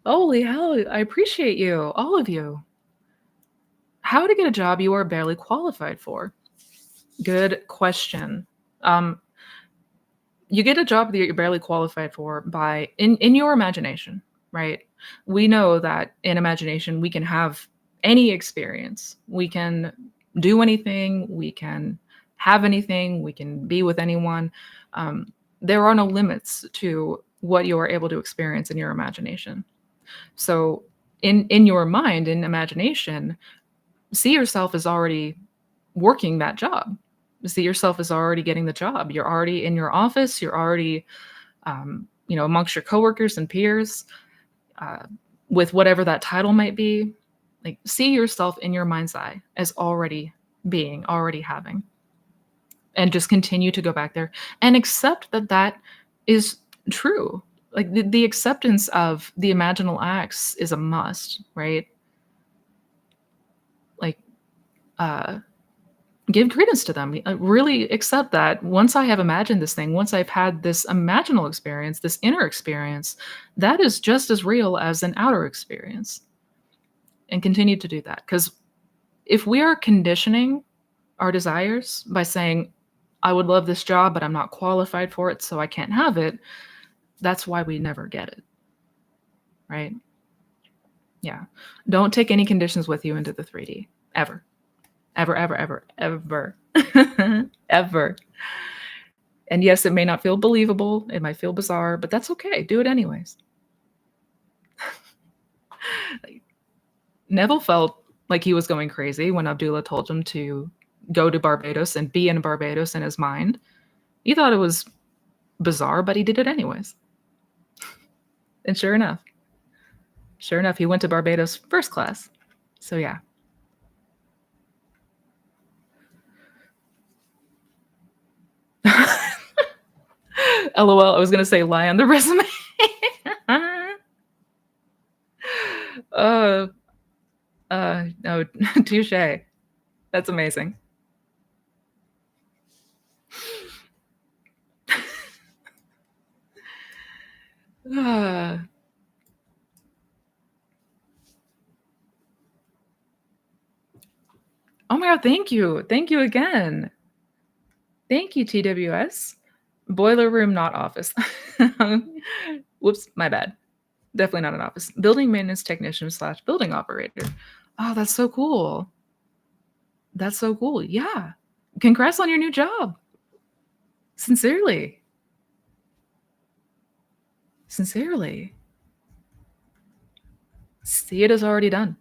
Holy hell, I appreciate you, all of you. How to get a job you are barely qualified for? Good question. Um, you get a job that you're barely qualified for by in your imagination, right? We know that in imagination we can have any experience. We can do anything, we can have anything, we can be with anyone. There are no limits to what you are able to experience in your imagination. So in your mind, in imagination, see yourself as already working that job. See yourself as already getting the job. You're already in your office. You're already, amongst your coworkers and peers, uh, with whatever that title might be. Like, see yourself in your mind's eye as already being, already having, and just continue to go back there and accept that that is true. Like the acceptance of the imaginal acts is a must, right? Like, uh, give credence to them. Really accept that once I have imagined this thing, once I've had this imaginal experience, this inner experience, that is just as real as an outer experience. And continue to do that. Because if we are conditioning our desires by saying, I would love this job, but I'm not qualified for it, so I can't have it, that's why we never get it. Right? Yeah. Don't take any conditions with you into the 3D. Ever. Ever, ever, ever, ever. Ever. And yes, it may not feel believable. It might feel bizarre, but that's okay. Do it anyways. Neville felt like he was going crazy when Abdullah told him to go to Barbados and be in Barbados in his mind. He thought it was bizarre, but he did it anyways. And sure enough, he went to Barbados first class. So yeah. LOL, I was going to say lie on the resume. No, touche. That's amazing. Oh my God, thank you. Thank you again. Thank you, TWS. Boiler room, not office. Whoops, my bad. Definitely not an office. Building maintenance technician / building operator. Oh, that's so cool. That's so cool. Yeah. Congrats on your new job. Sincerely. Sincerely. See, it is already done.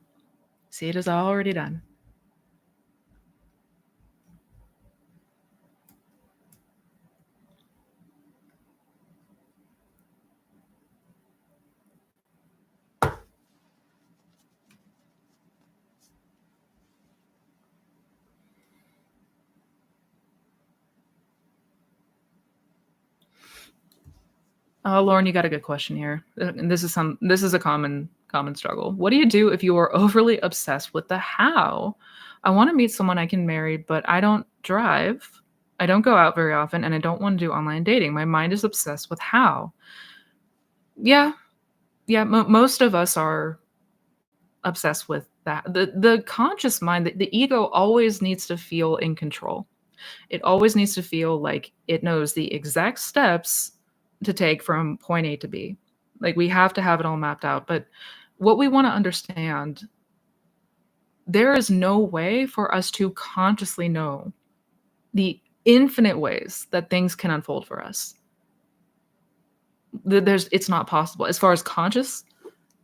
See, it is already done. Oh, Lauren, you got a good question here. And this is a common struggle. What do you do if you are overly obsessed with the how? I want to meet someone I can marry, but I don't drive. I don't go out very often, and I don't want to do online dating. My mind is obsessed with how. Yeah, yeah. Most of us are obsessed with that. The conscious mind, the ego always needs to feel in control. It always needs to feel like it knows the exact steps to take from point A to B. Like we have to have it all mapped out. But what we want to understand, there is no way for us to consciously know the infinite ways that things can unfold for us. It's not possible. As far as conscious,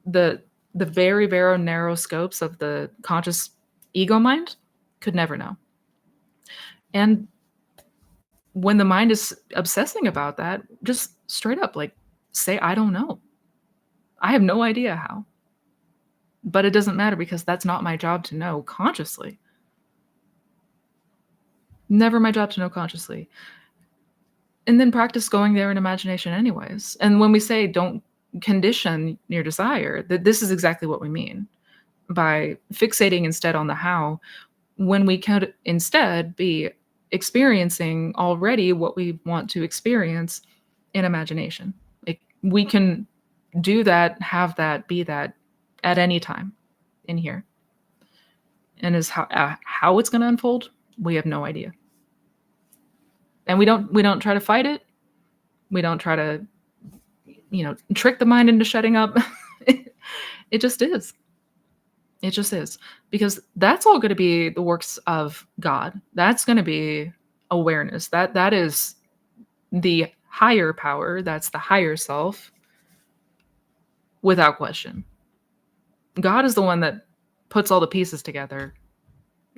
the very, very narrow scopes of the conscious ego mind could never know. And when the mind is obsessing about that, just straight up, like, say, I don't know. I have no idea how. But it doesn't matter because that's not my job to know consciously. Never my job to know consciously. And then practice going there in imagination anyways. And when we say don't condition your desire, that this is exactly what we mean by fixating instead on the how, when we could instead be experiencing already what we want to experience in imagination. Like we can do that, have that, be that at any time in here. And is how it's going to unfold, we have no idea. And we don't try to fight it. We don't try to, trick the mind into shutting up. It just is. It just is. Because that's all going to be the works of God. That's going to be awareness. That is the higher power. That's the higher self. Without question. God is the one that puts all the pieces together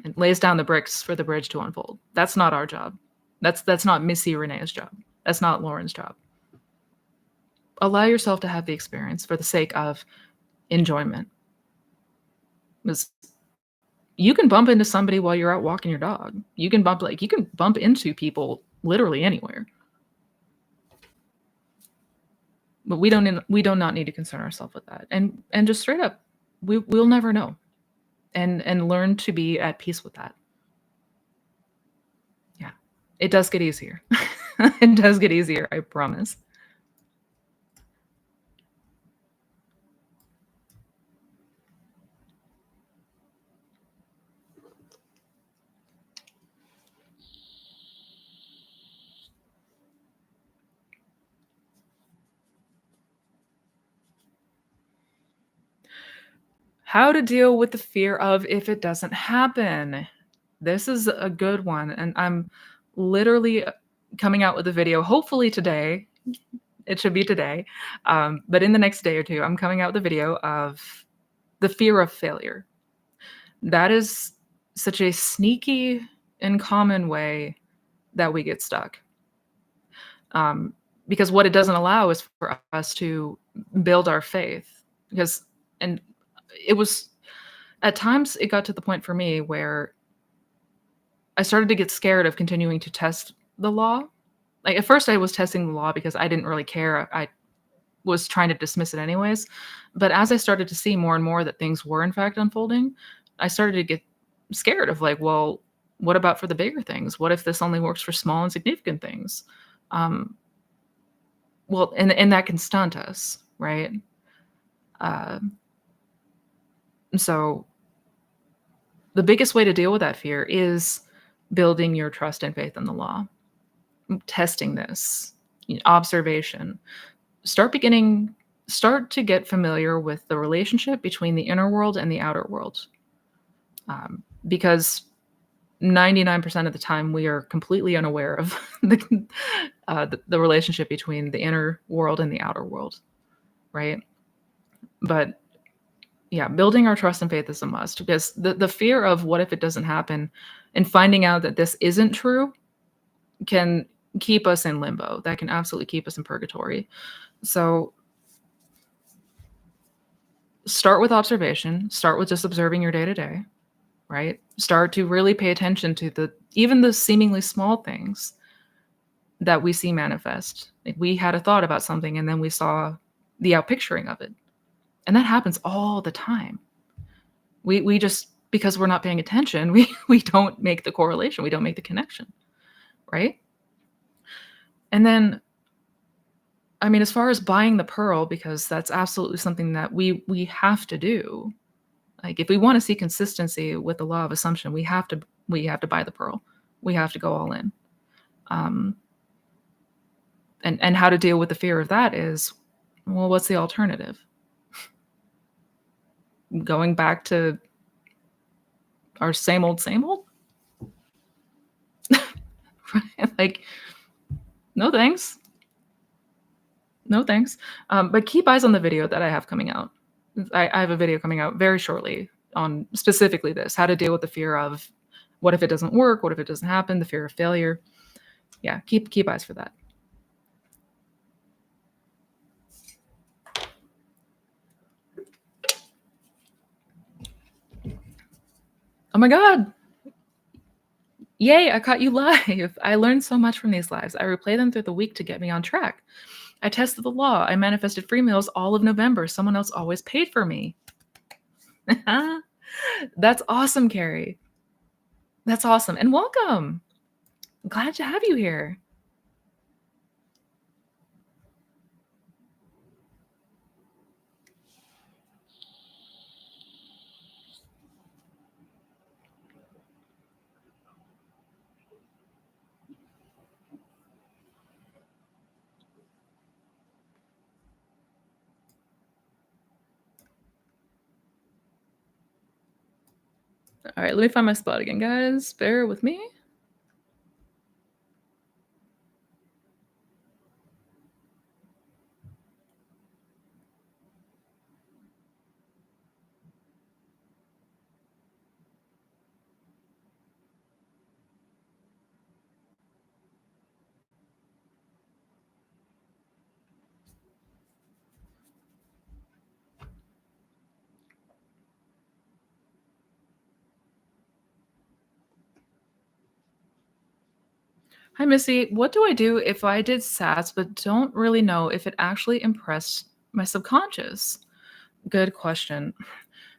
and lays down the bricks for the bridge to unfold. That's not our job. That's not Missy Renee's job. That's not Lauren's job. Allow yourself to have the experience for the sake of enjoyment. Because you can bump into somebody while you're out walking your dog. You can bump into people literally anywhere. But we do not need to concern ourselves with that. And just straight up, we'll never know. And learn to be at peace with that. Yeah. It does get easier. It does get easier, I promise. How to deal with the fear of if it doesn't happen. This is a good one, and I'm literally coming out with a video hopefully today. It should be today, but in the next day or two, I'm coming out with a video of the fear of failure. That is such a sneaky and common way that we get stuck. Because what it doesn't allow is for us to build our faith. Because, and it was at times it got to the point for me where I started to get scared of continuing to test the law. Like at first I was testing the law because I didn't really care. I was trying to dismiss it anyways. But as I started to see more and more that things were in fact unfolding, I started to get scared of like, well, what about for the bigger things? What if this only works for small and significant things? Um, well, and that can stunt us, right? Uh, so the biggest way to deal with that fear is building your trust and faith in the law, testing this, observation. Start to get familiar with the relationship between the inner world and the outer world. Because 99% of the time we are completely unaware of the relationship between the inner world and the outer world, right? But yeah, building our trust and faith is a must because the fear of what if it doesn't happen and finding out that this isn't true can keep us in limbo. That can absolutely keep us in purgatory. So start with observation, start with just observing your day to day, right? Start to really pay attention to even the seemingly small things that we see manifest. Like we had a thought about something and then we saw the outpicturing of it. And that happens all the time. We just, because we're not paying attention, we don't make the correlation, we don't make the connection, right? And then, I mean, as far as buying the pearl, because that's absolutely something that we have to do. Like if we want to see consistency with the law of assumption, we have to buy the pearl. We have to go all in. And how to deal with the fear of that is, well, what's the alternative? Going back to our same old, same old? Right? Like, no thanks. No thanks. But keep eyes on the video that I have coming out. I have a video coming out very shortly on specifically this, how to deal with the fear of what if it doesn't work? What if it doesn't happen? The fear of failure. Yeah, keep eyes for that. Oh my God. Yay, I caught you live. I learned so much from these lives. I replay them through the week to get me on track. I tested the law. I manifested free meals all of November. Someone else always paid for me. That's awesome, Carrie. That's awesome. And welcome. Glad to have you here. All right, let me find my spot again, guys. Bear with me. Hi, Missy. What do I do if I did SATs but don't really know if it actually impressed my subconscious? Good question.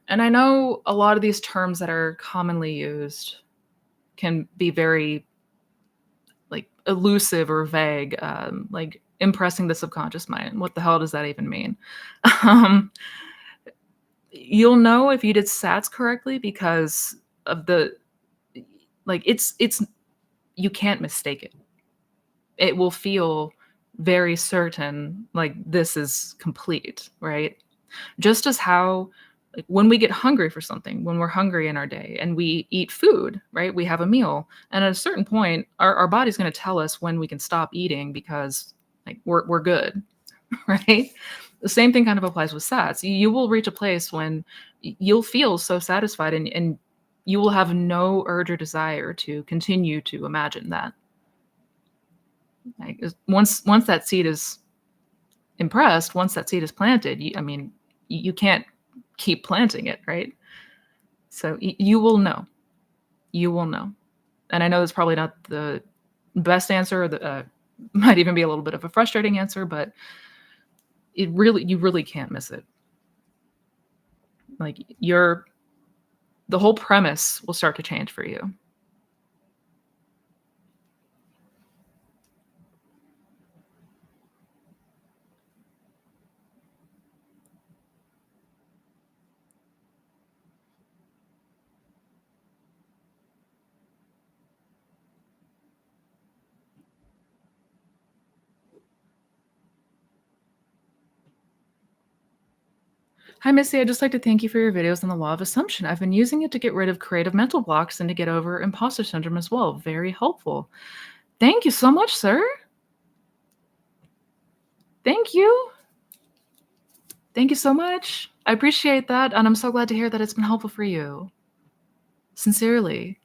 And I know a lot of these terms that are commonly used can be very like elusive or vague, like impressing the subconscious mind. What the hell does that even mean? um, you'll know if you did SATs correctly because of the like it's you can't mistake it. It will feel very certain, like this is complete, right? Just as how like when we get hungry for something, when we're hungry in our day and we eat food, right? We have a meal. And at a certain point, our body's going to tell us when we can stop eating because like we're good, right? The same thing kind of applies with SATs. You will reach a place when you'll feel so satisfied and you will have no urge or desire to continue to imagine that. Like once that seed is impressed, once that seed is planted, I mean, you can't keep planting it, right? So you will know. You will know. And I know that's probably not the best answer, or the might even be a little bit of a frustrating answer, but you really can't miss it. Like the whole premise will start to change for you. Hi, Missy. I'd just like to thank you for your videos on the law of assumption. I've been using it to get rid of creative mental blocks and to get over imposter syndrome as well. Very helpful. Thank you so much, sir. Thank you. Thank you so much. I appreciate that, and I'm so glad to hear that it's been helpful for you. Sincerely.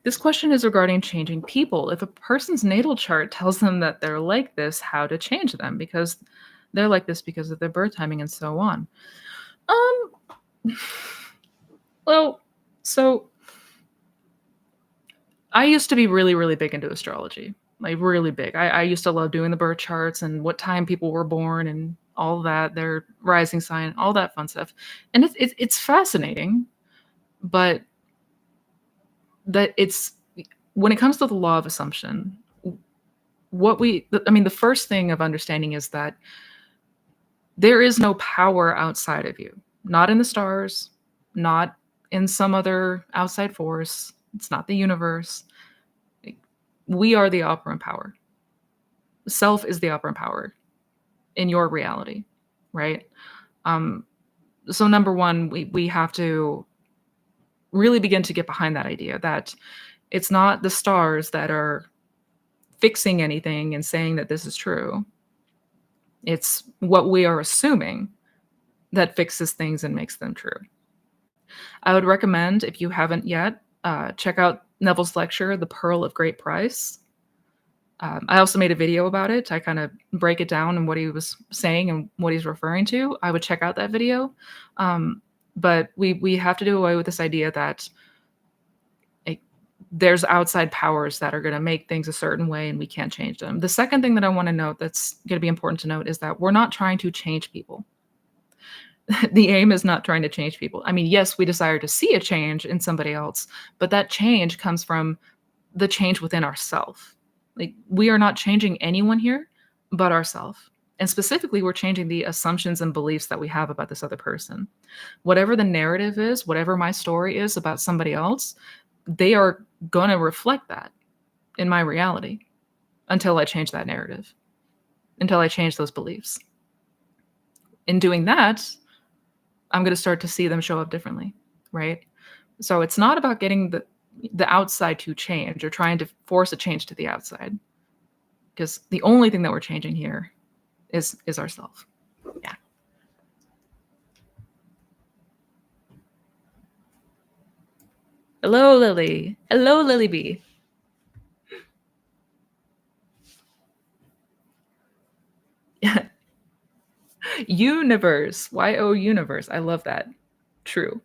This question is regarding changing people. If a person's natal chart tells them that they're like this, how to change them because they're like this because of their birth timing and so on. Um, well, so I used to be really, really big into astrology, like really big. I used to love doing the birth charts and what time people were born and all that, their rising sign, all that fun stuff. And it's fascinating, but that it's when it comes to the law of assumption, I mean, the first thing of understanding is that there is no power outside of you, not in the stars, not in some other outside force. It's not the universe. We are the operant power. Self is the operant power in your reality, right? Um, so number one, we have to really begin to get behind that idea that it's not the stars that are fixing anything and saying that this is true. It's what we are assuming that fixes things and makes them true. I would recommend, if you haven't yet, check out Neville's lecture, The Pearl of Great Price. I also made a video about it. I kind of break it down and what he was saying and what he's referring to. I would check out that video. Um, but we have to do away with this idea that like, there's outside powers that are going to make things a certain way and we can't change them. The second thing that I want to note that's going to be important to note is that we're not trying to change people. The aim is not trying to change people. I mean, yes, we desire to see a change in somebody else, but that change comes from the change within ourself. Like we are not changing anyone here but ourself. And specifically, we're changing the assumptions and beliefs that we have about this other person. Whatever the narrative is, whatever my story is about somebody else, they are going to reflect that in my reality until I change that narrative, until I change those beliefs. In doing that, I'm going to start to see them show up differently, right? So it's not about getting the outside to change or trying to force a change to the outside, because the only thing that we're changing here is ourself. Yeah. Hello, Lily. Hello, Lily B. Universe, Y-O universe. I love that. True.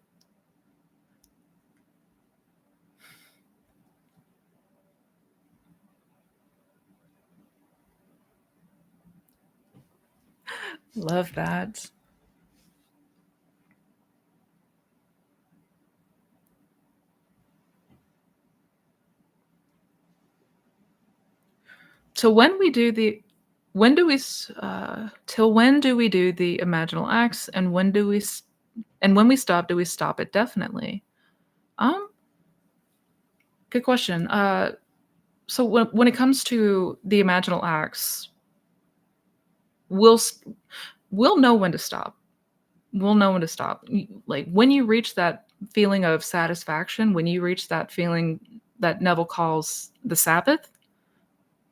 Love that. So when do we till when do we do the imaginal acts, and when we stop, do we stop it definitely? Um, Good question. So when it comes to the imaginal acts, we'll s- we'll know when to stop. We'll know when to stop. Like when you reach that feeling of satisfaction, when you reach that feeling that Neville calls the Sabbath,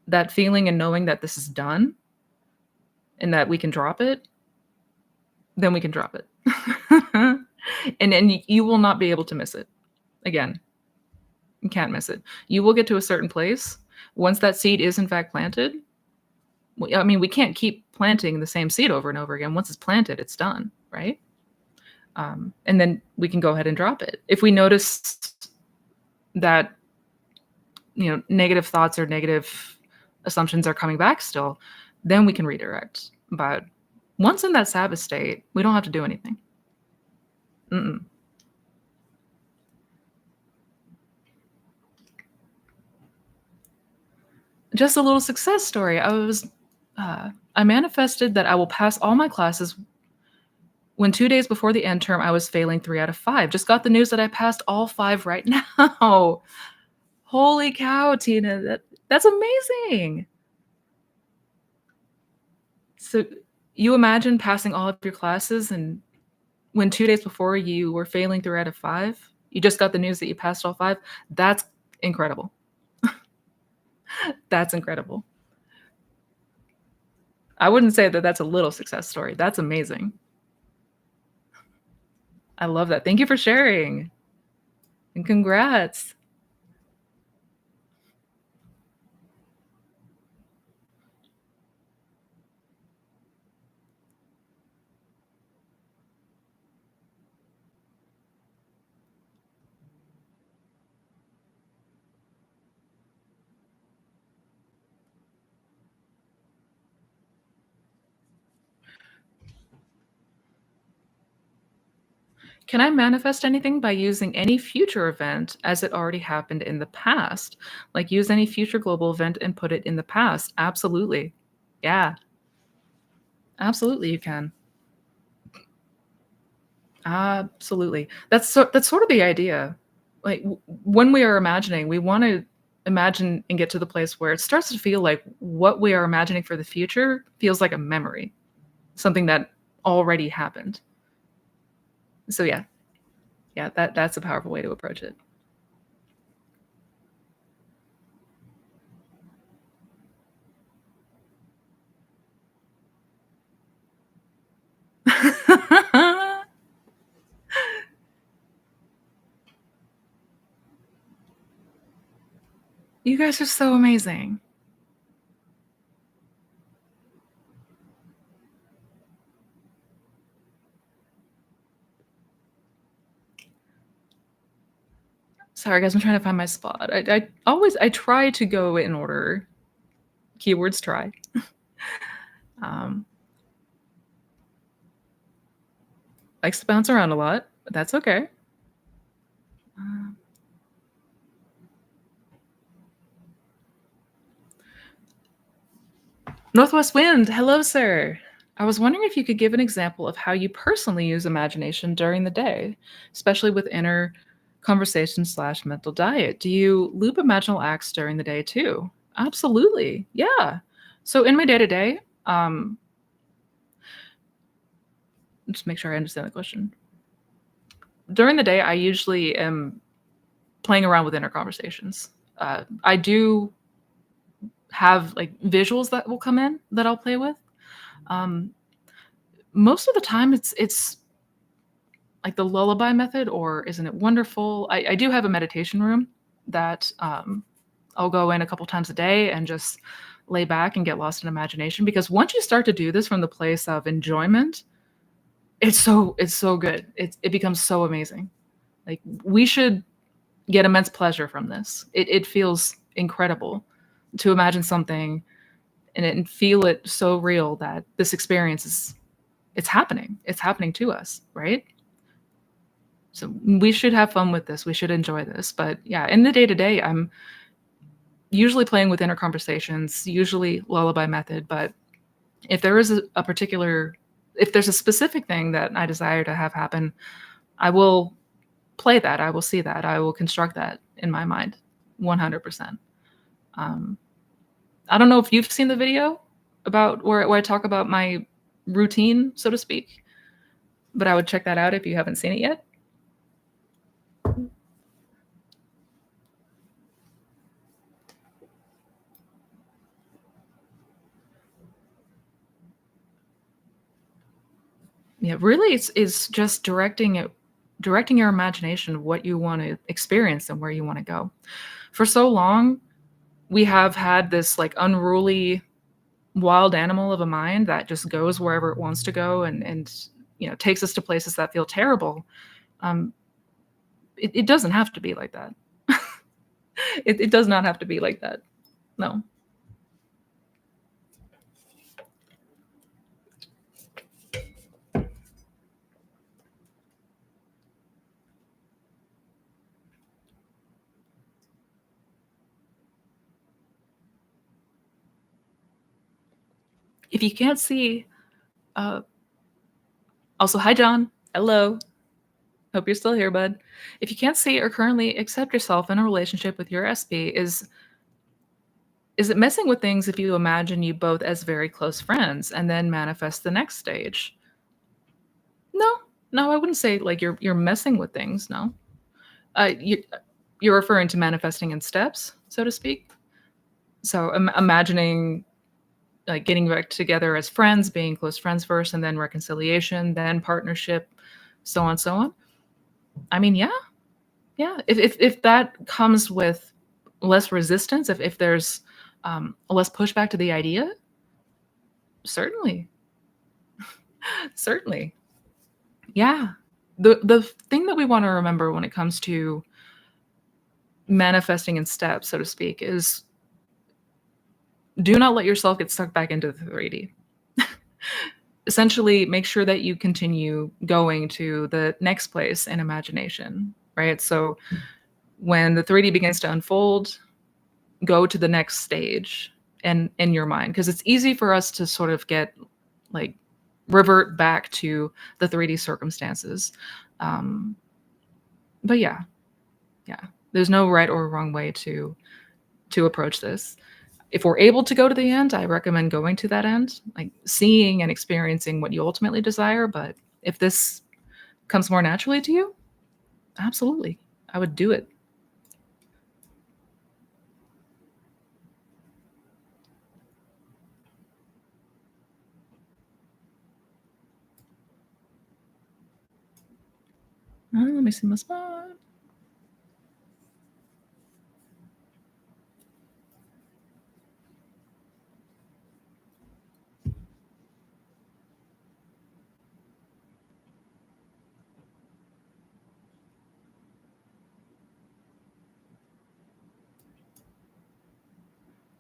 that feeling and knowing that this is done and that we can drop it, then we can drop it. And you will not be able to miss it. Again, you can't miss it. You will get to a certain place once that seed is in fact planted. I mean, we can't keep planting the same seed over and over again. Once it's planted, it's done, right? And then we can go ahead and drop it. If we notice that negative thoughts or negative assumptions are coming back still, then we can redirect. But once in that Sabbath state, we don't have to do anything. Mm-mm. Just a little success story. I manifested that I will pass all my classes when 2 days before the end term I was failing 3 out of 5. Just got the news that I passed all 5 right now. Holy cow, Tina, that's amazing. So you imagine passing all of your classes, and when 2 days before you were failing 3 out of 5, you just got the news that you passed all 5. That's incredible. That's incredible. I wouldn't say that that's a little success story. That's amazing. I love that. Thank you for sharing, and congrats. Can I manifest anything by using any future event as it already happened in the past? Like use any future global event and put it in the past? Absolutely. Yeah, absolutely you can. Absolutely. That's sort of the idea. Like when we are imagining, we want to imagine and get to the place where it starts to feel like what we are imagining for the future feels like a memory, something that already happened. So yeah, yeah, that's a powerful way to approach it. You guys are so amazing. Sorry, guys, I'm trying to find my spot. I try to go in order. Keywords try. Um, Likes to bounce around a lot, but that's okay. Um, Northwest Wind, hello, sir. I was wondering if you could give an example of how you personally use imagination during the day, especially with inner conversation slash mental diet. Do you loop imaginal acts during the day too? Absolutely. Yeah. So in my day to day, just make sure I understand the question. During the day, I usually am playing around with inner conversations. I do have like visuals that will come in that I'll play with. Um, Most of the time, it's like the lullaby method, or isn't it wonderful? I do have a meditation room that I'll go in a couple times a day and just lay back and get lost in imagination, because once you start to do this from the place of enjoyment, it's so good. It becomes so amazing. Like, we should get immense pleasure from this. It feels incredible to imagine something and feel it so real that this experience is it's happening. It's happening to us, right? So we should have fun with this. We should enjoy this. But yeah, in the day to day, I'm usually playing with inner conversations, usually lullaby method. But if there is a particular, if there's a specific thing that I desire to have happen, I will play that. I will see that. I will construct that in my mind 100%. Um, I don't know if you've seen the video about where I talk about my routine, so to speak, but I would check that out if you haven't seen it yet. Yeah, really, it's just directing your imagination of what you want to experience and where you want to go. For so long, we have had this like unruly wild animal of a mind that just goes wherever it wants to go and takes us to places that feel terrible. Um, it doesn't have to be like that. It does not have to be like that. No. If you can't see, uh, also, hi, John. Hello. Hope you're still here, bud. If you can't see or currently accept yourself in a relationship with your SB, is it messing with things if you imagine you both as very close friends and then manifest the next stage? No, no, I wouldn't say like you're messing with things. No, you're referring to manifesting in steps, so to speak. So imagining like getting back together as friends, being close friends first, and then reconciliation, then partnership, so on, so on. I mean, yeah, yeah. If that comes with less resistance, if there's less pushback to the idea, certainly, certainly, yeah. The thing that we want to remember when it comes to manifesting in steps, so to speak, is do not let yourself get sucked back into the 3D. Essentially, make sure that you continue going to the next place in imagination, right? So when the 3D begins to unfold, go to the next stage in your mind, because it's easy for us to sort of get like revert back to the 3D circumstances. Um, but yeah, yeah, there's no right or wrong way to approach this. If we're able to go to the end, I recommend going to that end, like seeing and experiencing what you ultimately desire. But if this comes more naturally to you, absolutely, I would do it. Let me see my spot.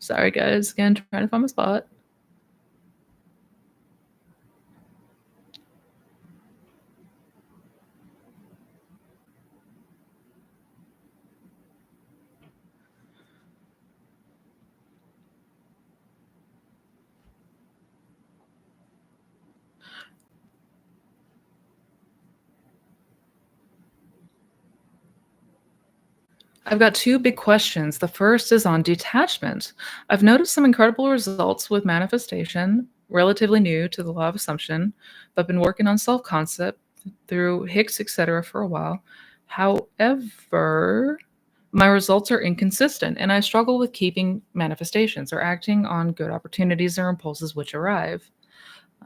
Sorry, guys. Again, trying to find my spot. I've got two big questions. The first is on detachment. I've noticed some incredible results with manifestation, relatively new to the law of assumption, but been working on self concept through Hicks, etc., for a while. However, my results are inconsistent, and I struggle with keeping manifestations or acting on good opportunities or impulses which arrive.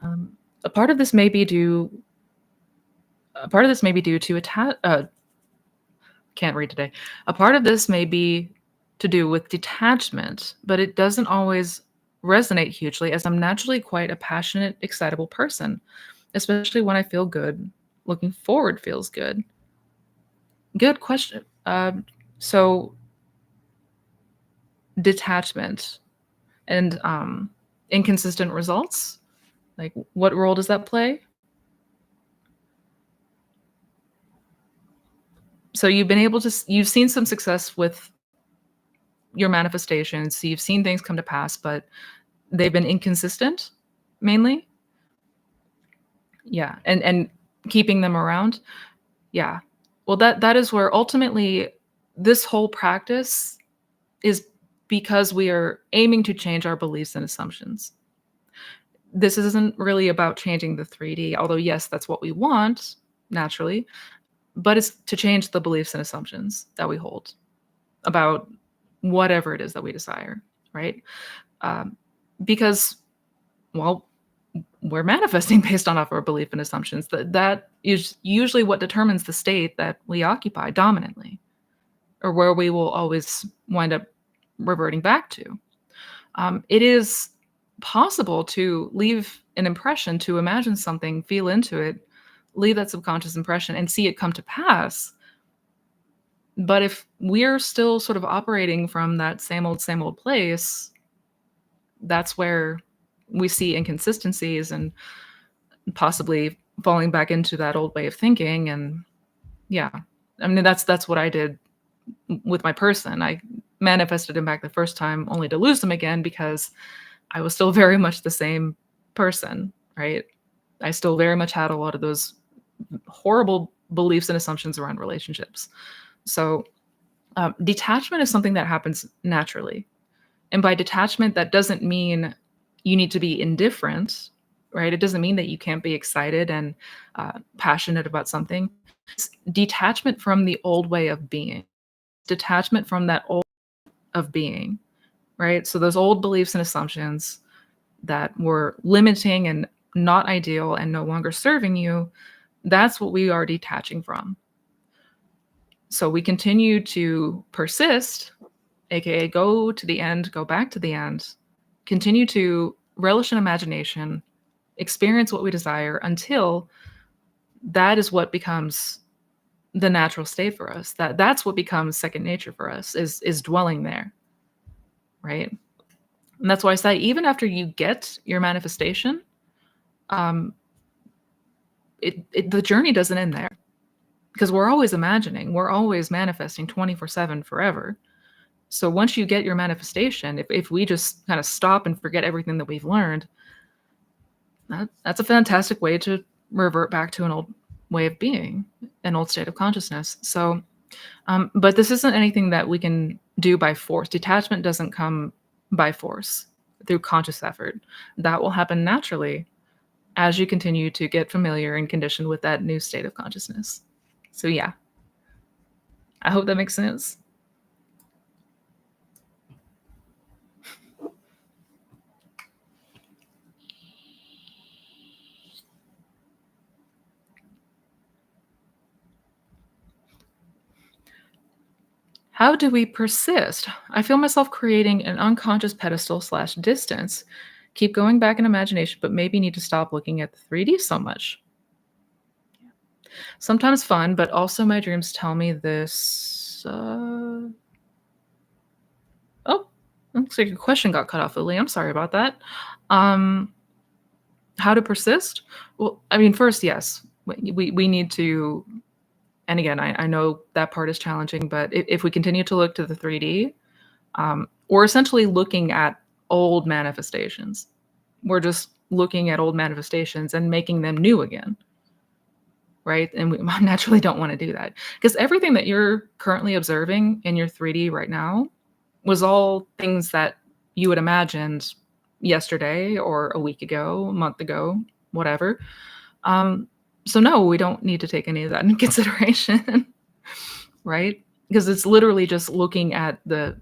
Um, a part of this may be due. A part of this may be due to can't read today. A part of this may be to do with detachment, but it doesn't always resonate hugely as I'm naturally quite a passionate, excitable person, especially when I feel good. Looking forward feels good. Good question. So detachment and inconsistent results. Like, what role does that play? So you've been able to, you've seen some success with your manifestations. So you've seen things come to pass, but they've been inconsistent, mainly. Yeah, and keeping them around. Yeah. Well, that is where ultimately this whole practice is, because we are aiming to change our beliefs and assumptions. This isn't really about changing the 3D, although yes, that's what we want naturally, but it's to change the beliefs and assumptions that we hold about whatever it is that we desire, right? Um, because, well, we're manifesting based on our belief and assumptions. That is usually what determines the state that we occupy dominantly, or where we will always wind up reverting back to. It is possible to leave an impression, to imagine something, feel into it, leave that subconscious impression, and see it come to pass. But if we're still sort of operating from that same old place, that's where we see inconsistencies and possibly falling back into that old way of thinking. And yeah, I mean, that's what I did with my person. I manifested him back the first time only to lose him again, because I was still very much the same person, right? I still very much had a lot of those horrible beliefs and assumptions around relationships. So, detachment is something that happens naturally. And by detachment, that doesn't mean you need to be indifferent, right? It doesn't mean that you can't be excited and passionate about something. It's detachment from the old way of being, detachment from that old of being, right? So those old beliefs and assumptions that were limiting and not ideal and no longer serving you, that's what we are detaching from. So we continue to persist, aka go to the end, go back to the end, continue to relish in imagination, experience what we desire until that is what becomes the natural state for us. That's what becomes second nature for us, is dwelling there, right? And that's why I say even after you get your manifestation, um, the journey doesn't end there, because we're always imagining, we're always manifesting 24/7 forever. So once you get your manifestation, if we just kind of stop and forget everything that we've learned, that's a fantastic way to revert back to an old way of being, an old state of consciousness. So, but this isn't anything that we can do by force. Detachment doesn't come by force through conscious effort. That will happen naturally as you continue to get familiar and conditioned with that new state of consciousness. So, yeah, I hope that makes sense. How do we persist? I feel myself creating an unconscious pedestal slash distance. Keep going back in imagination, but maybe need to stop looking at the 3D so much. Sometimes fun, but also my dreams tell me this. Oh, looks like your question got cut off, Lily. I'm sorry about that. Um, how to persist? Well, I mean, first, yes, we need to. And again, I know that part is challenging, but if we continue to look to the 3D, we're essentially looking at old manifestations. We're just looking at old manifestations and making them new again, right? And we naturally don't want to do that, because everything that you're currently observing in your 3D right now was all things that you had imagined yesterday or a week ago, a month ago, whatever. Um, so no, we don't need to take any of that into consideration, right? Because it's literally just looking at you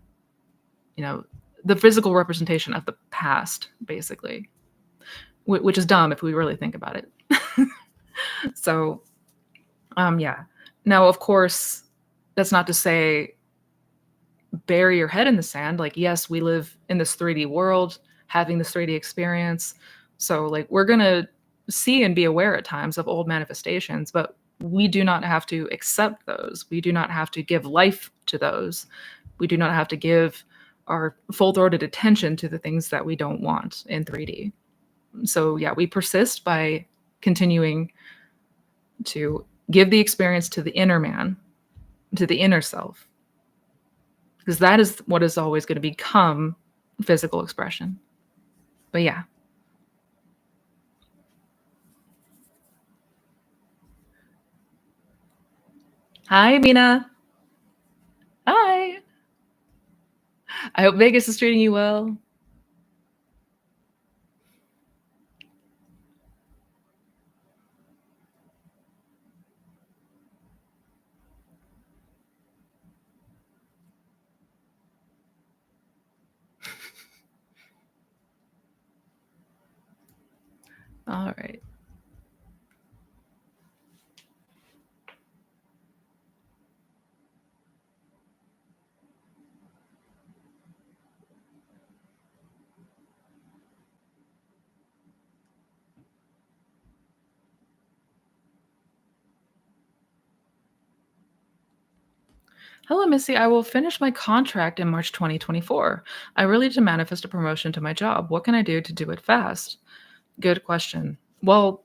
know, the physical representation of the past, basically, which is dumb if we really think about it. So, yeah. Now, of course, that's not to say bury your head in the sand. Like, yes, we live in this 3D world. having this 3D experience. So, like, we're gonna see and be aware at times of old manifestations, but we do not have to accept those. We do not have to give life to those. We do not have to give our full-throated attention to the things that we don't want in 3D. So, yeah, we persist by continuing to give the experience to the inner man, to the inner self, because that is what is always going to become physical expression. But yeah. Hi, Mina. Hi. I hope Vegas is treating you well. All right. Hello, Missy. I will finish my contract in March 2024. I really need to manifest a promotion to my job. What can I do to do it fast? Good question. Well,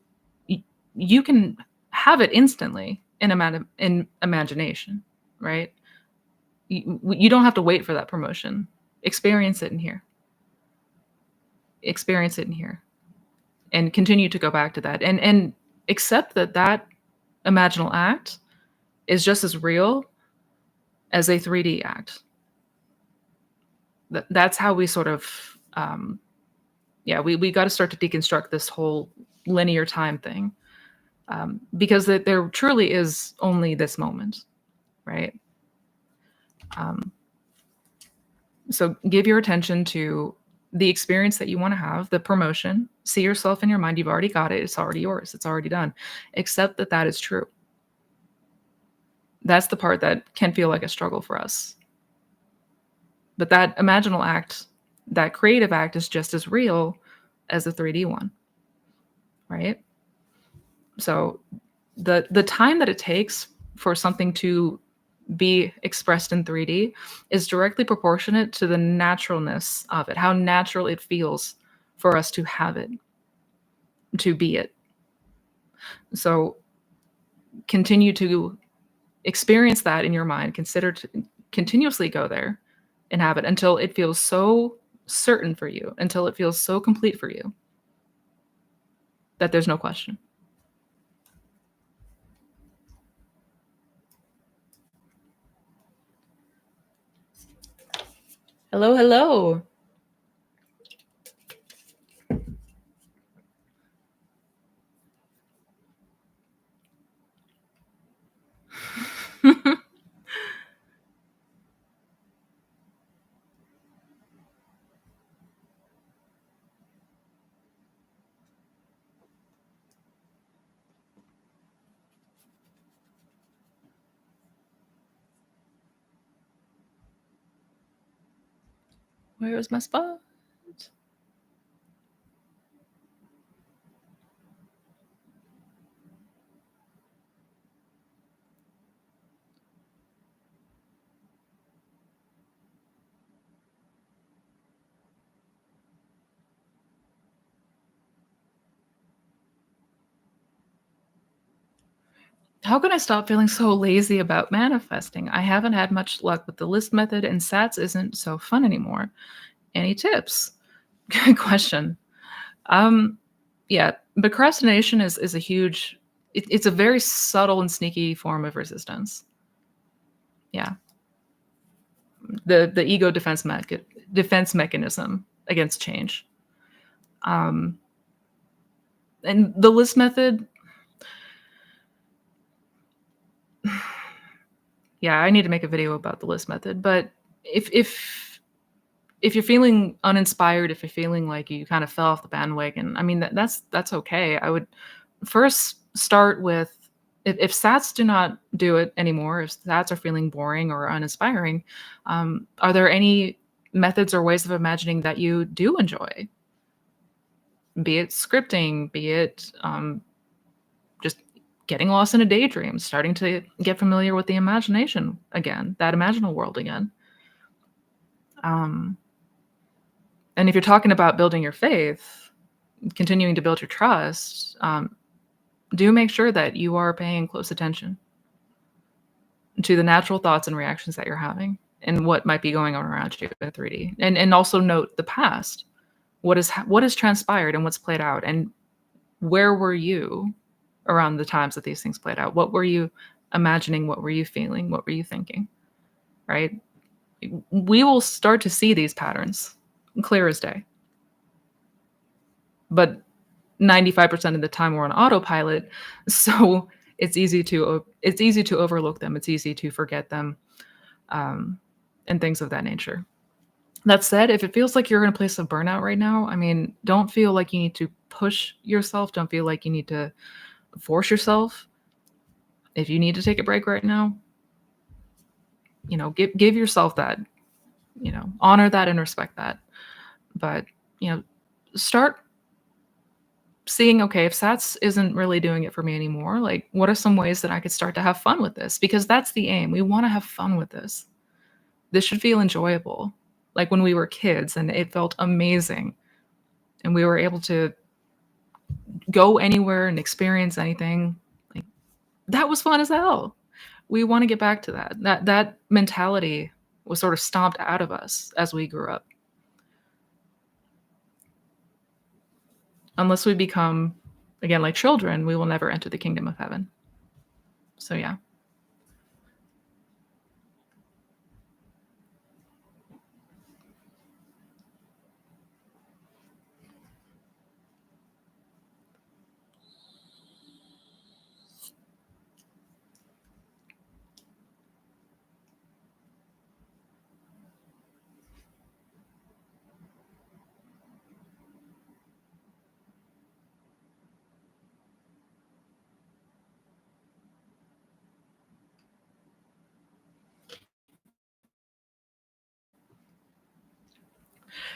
you can have it instantly in imagination, right? You don't have to wait for that promotion. Experience it in here. Experience it in here, and continue to go back to that, and accept that that imaginal act is just as real as a 3D act. That's how we sort of, yeah, we got to start to deconstruct this whole linear time thing, because there truly is only this moment, right? Um, so give your attention to the experience that you want to have, the promotion. See yourself in your mind. You've already got it. It's already yours. It's already done. Accept that that is true. That's the part that can feel like a struggle for us. But that imaginal act, that creative act, is just as real as the 3D one, right? So the time that it takes for something to be expressed in 3D is directly proportionate to the naturalness of it, how natural it feels for us to have it, to be it. So continue to experience that in your mind. Consider to continuously go there and have it until it feels so certain for you, until it feels so complete for you that there's no question. Hello, hello. Where is my spot? How can I stop feeling so lazy about manifesting? I haven't had much luck with the list method, and SATS isn't so fun anymore. Any tips? Good question. Um, yeah, procrastination is a huge. It's a very subtle and sneaky form of resistance. Yeah, the ego defense mechanism against change. Um, and the list method. Yeah, I need to make a video about the list method. But if you're feeling uninspired, if you're feeling like you kind of fell off the bandwagon, I mean that's okay. I would first start with, if SATs do not do it anymore, if SATs are feeling boring or uninspiring, are there any methods or ways of imagining that you do enjoy, be it scripting, be it just getting lost in a daydream, starting to get familiar with the imagination again, that imaginal world again. Um, and if you're talking about building your faith, continuing to build your trust, do make sure that you are paying close attention to the natural thoughts and reactions that you're having and what might be going on around you in 3D. And also note the past. What has transpired and what's played out, and where were you around the times that these things played out? What were you imagining? What were you feeling? What were you thinking? Right? We will start to see these patterns clear as day. But 95% of the time we're on autopilot, so it's easy to overlook them. It's easy to forget them, and things of that nature. That said, if it feels like you're in a place of burnout right now, I mean, don't feel like you need to push yourself. Don't feel like you need to force yourself. If you need to take a break right now, give yourself that, honor that and respect that. But, start seeing, okay, if SATS isn't really doing it for me anymore, like, what are some ways that I could start to have fun with this? Because that's the aim. We want to have fun with this. This should feel enjoyable, like when we were kids and it felt amazing and we were able to go anywhere and experience anything. Like, that was fun as hell. We want to get back to that. That mentality was sort of stomped out of us as we grew up. Unless we become, again, like children, we will never enter the kingdom of heaven. So yeah.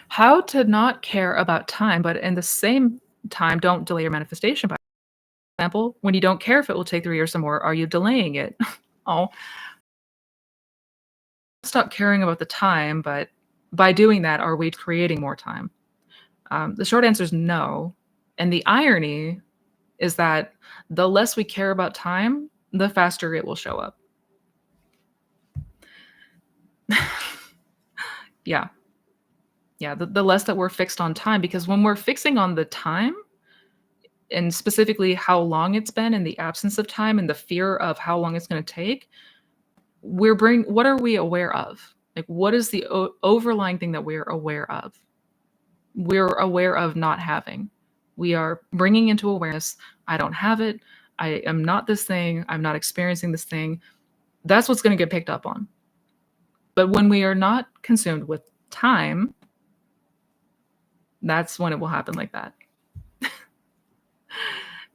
How to not care about time, but in the same time, don't delay your manifestation. By example, when you don't care if it will take 3 years or more, are you delaying it? Oh, stop caring about the time, but by doing that, are we creating more time? The short answer is no. And the irony is that the less we care about time, the faster it will show up. Yeah. Yeah, the less that we're fixed on time, because when we're fixing on the time, and specifically how long it's been and the absence of time and the fear of how long it's gonna take, what are we aware of? Like, what is the overlying thing that we're aware of? We're aware of not having. We are bringing into awareness, I don't have it, I am not this thing, I'm not experiencing this thing. That's what's gonna get picked up on. But when we are not consumed with time, that's when it will happen like that.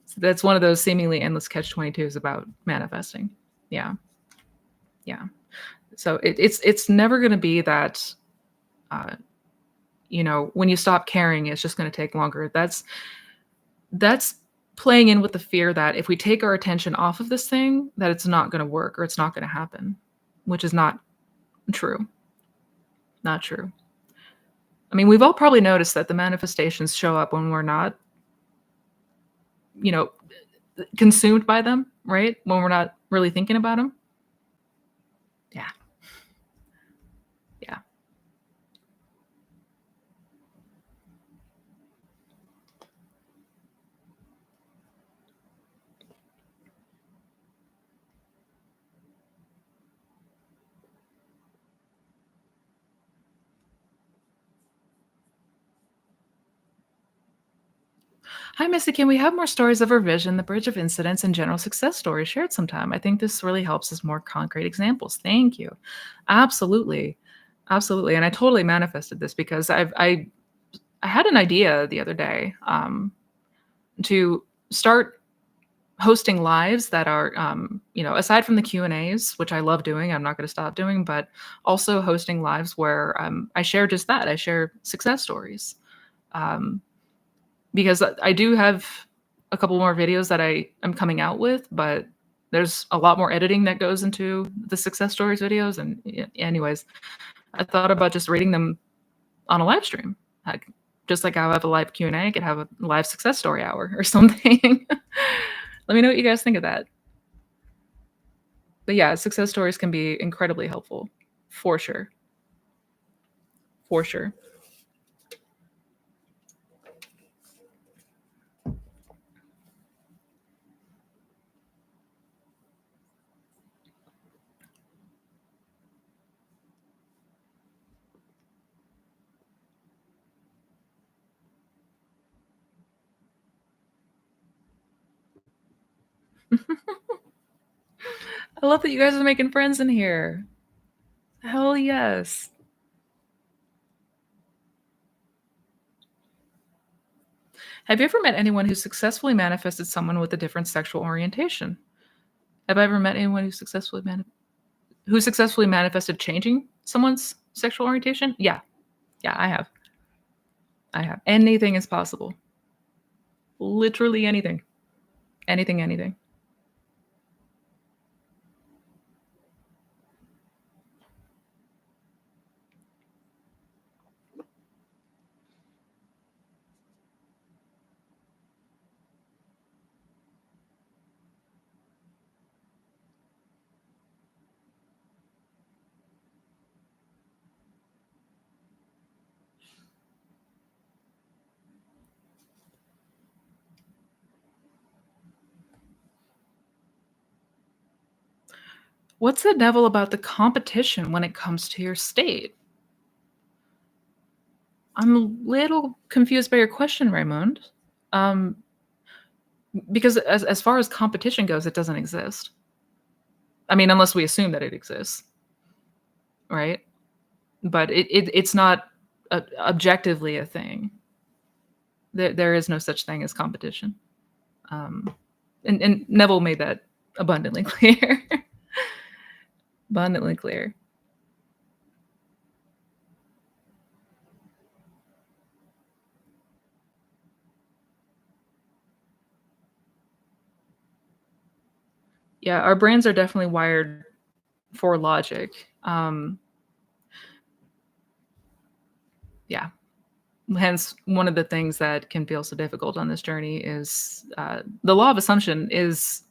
So that's one of those seemingly endless catch-22s about manifesting. Yeah. Yeah. So it's never gonna be that, uh, when you stop caring, it's just gonna take longer. That's playing in with the fear that if we take our attention off of this thing, that it's not gonna work or it's not gonna happen, which is not true. Not true. I mean, we've all probably noticed that the manifestations show up when we're not, you know, consumed by them, right? When we're not really thinking about them. Yeah. Yeah. Hi, Missy. Can we have more stories of revision, the bridge of incidents, and general success stories shared sometime? I think this really helps as more concrete examples. Thank you. Absolutely. Absolutely. And I totally manifested this because I had an idea the other day, to start hosting lives that are, aside from the Q&As, which I love doing, I'm not gonna stop doing, but also hosting lives where, I share just that, I share success stories. Um, because I do have a couple more videos that I am coming out with, but there's a lot more editing that goes into the success stories videos, and anyways, I thought about just reading them on a live stream. Like, just like how I have a live Q&A, I could have a live success story hour or something. Let me know what you guys think of that. But yeah, success stories can be incredibly helpful, for sure. For sure. I love that you guys are making friends in here. Hell yes. Have you ever met anyone who successfully manifested someone with a different sexual orientation? Have I ever met anyone who successfully manifested changing someone's sexual orientation? Yeah. Yeah, I have. I have. Anything is possible. Literally anything. Anything, anything. What's the devil about the competition when it comes to your state? I'm a little confused by your question, Raymond. Um, because as far as competition goes, it doesn't exist. I mean, unless we assume that it exists, right? But it's not objectively a thing. There is no such thing as competition. Um, and Neville made that abundantly clear. Abundantly clear. Yeah, our brains are definitely wired for logic. Yeah. Hence, one of the things that can feel so difficult on this journey is the law of assumption is,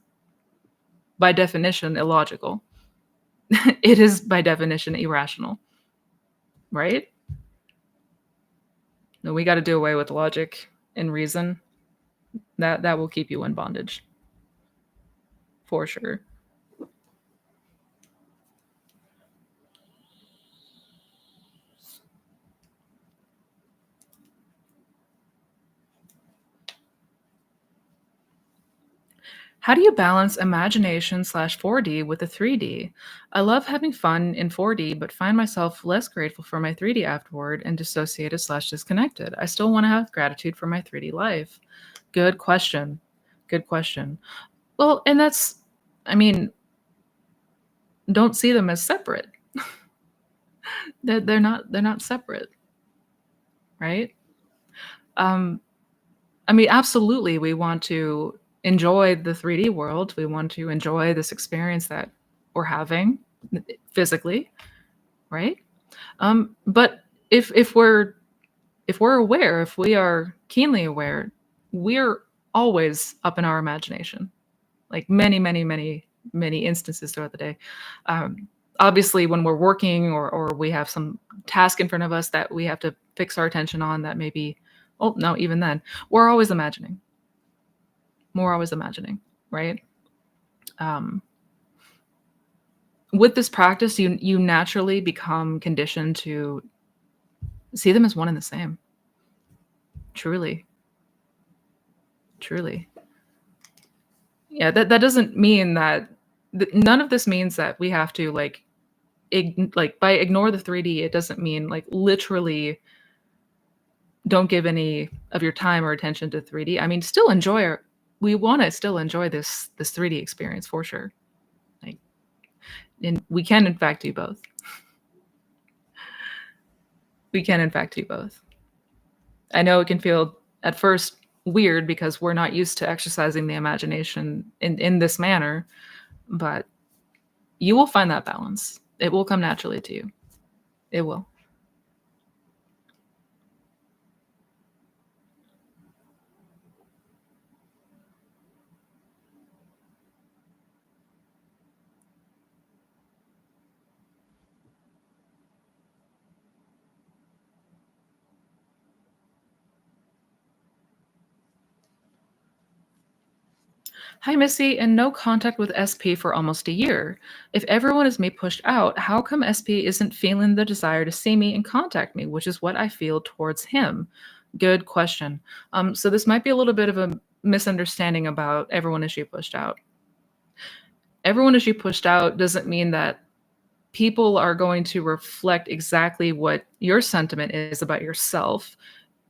by definition, illogical. It is, by definition, irrational, right? No, we got to do away with logic and reason. That will keep you in bondage, for sure. How do you balance imagination slash 4D with the 3D? I love having fun in 4D, but find myself less grateful for my 3D afterward and dissociated slash disconnected. I still want to have gratitude for my 3D life. Good question. Good question. Well, and that's, I mean, don't see them as separate. They're not separate, right? Um, I mean, absolutely, we want to enjoy the 3D world. We want to enjoy this experience that we're having physically, right? But if we're aware, if we are keenly aware, we're always up in our imagination, like many, many, many, many instances throughout the day. Obviously, when we're working or we have some task in front of us that we have to fix our attention on, that maybe, oh no, even then, we're always imagining. We're always imagining, right? Um, with this practice, you naturally become conditioned to see them as one and the same. Truly, truly. Yeah, that doesn't mean that none of this means that we have to like by ignore the 3D, it doesn't mean like literally don't give any of your time or attention to 3D. I mean, still enjoy we wanna still enjoy this 3D experience for sure. Like, and we can in fact do both. We can in fact do both. I know it can feel at first weird because we're not used to exercising the imagination in this manner, but you will find that balance. It will come naturally to you. It will. Hi, Missy, and no contact with SP for almost a year. If everyone is me pushed out, how come SP isn't feeling the desire to see me and contact me, which is what I feel towards him? Good question. So this might be a little bit of a misunderstanding about everyone is you pushed out. Everyone is you pushed out doesn't mean that people are going to reflect exactly what your sentiment is about yourself.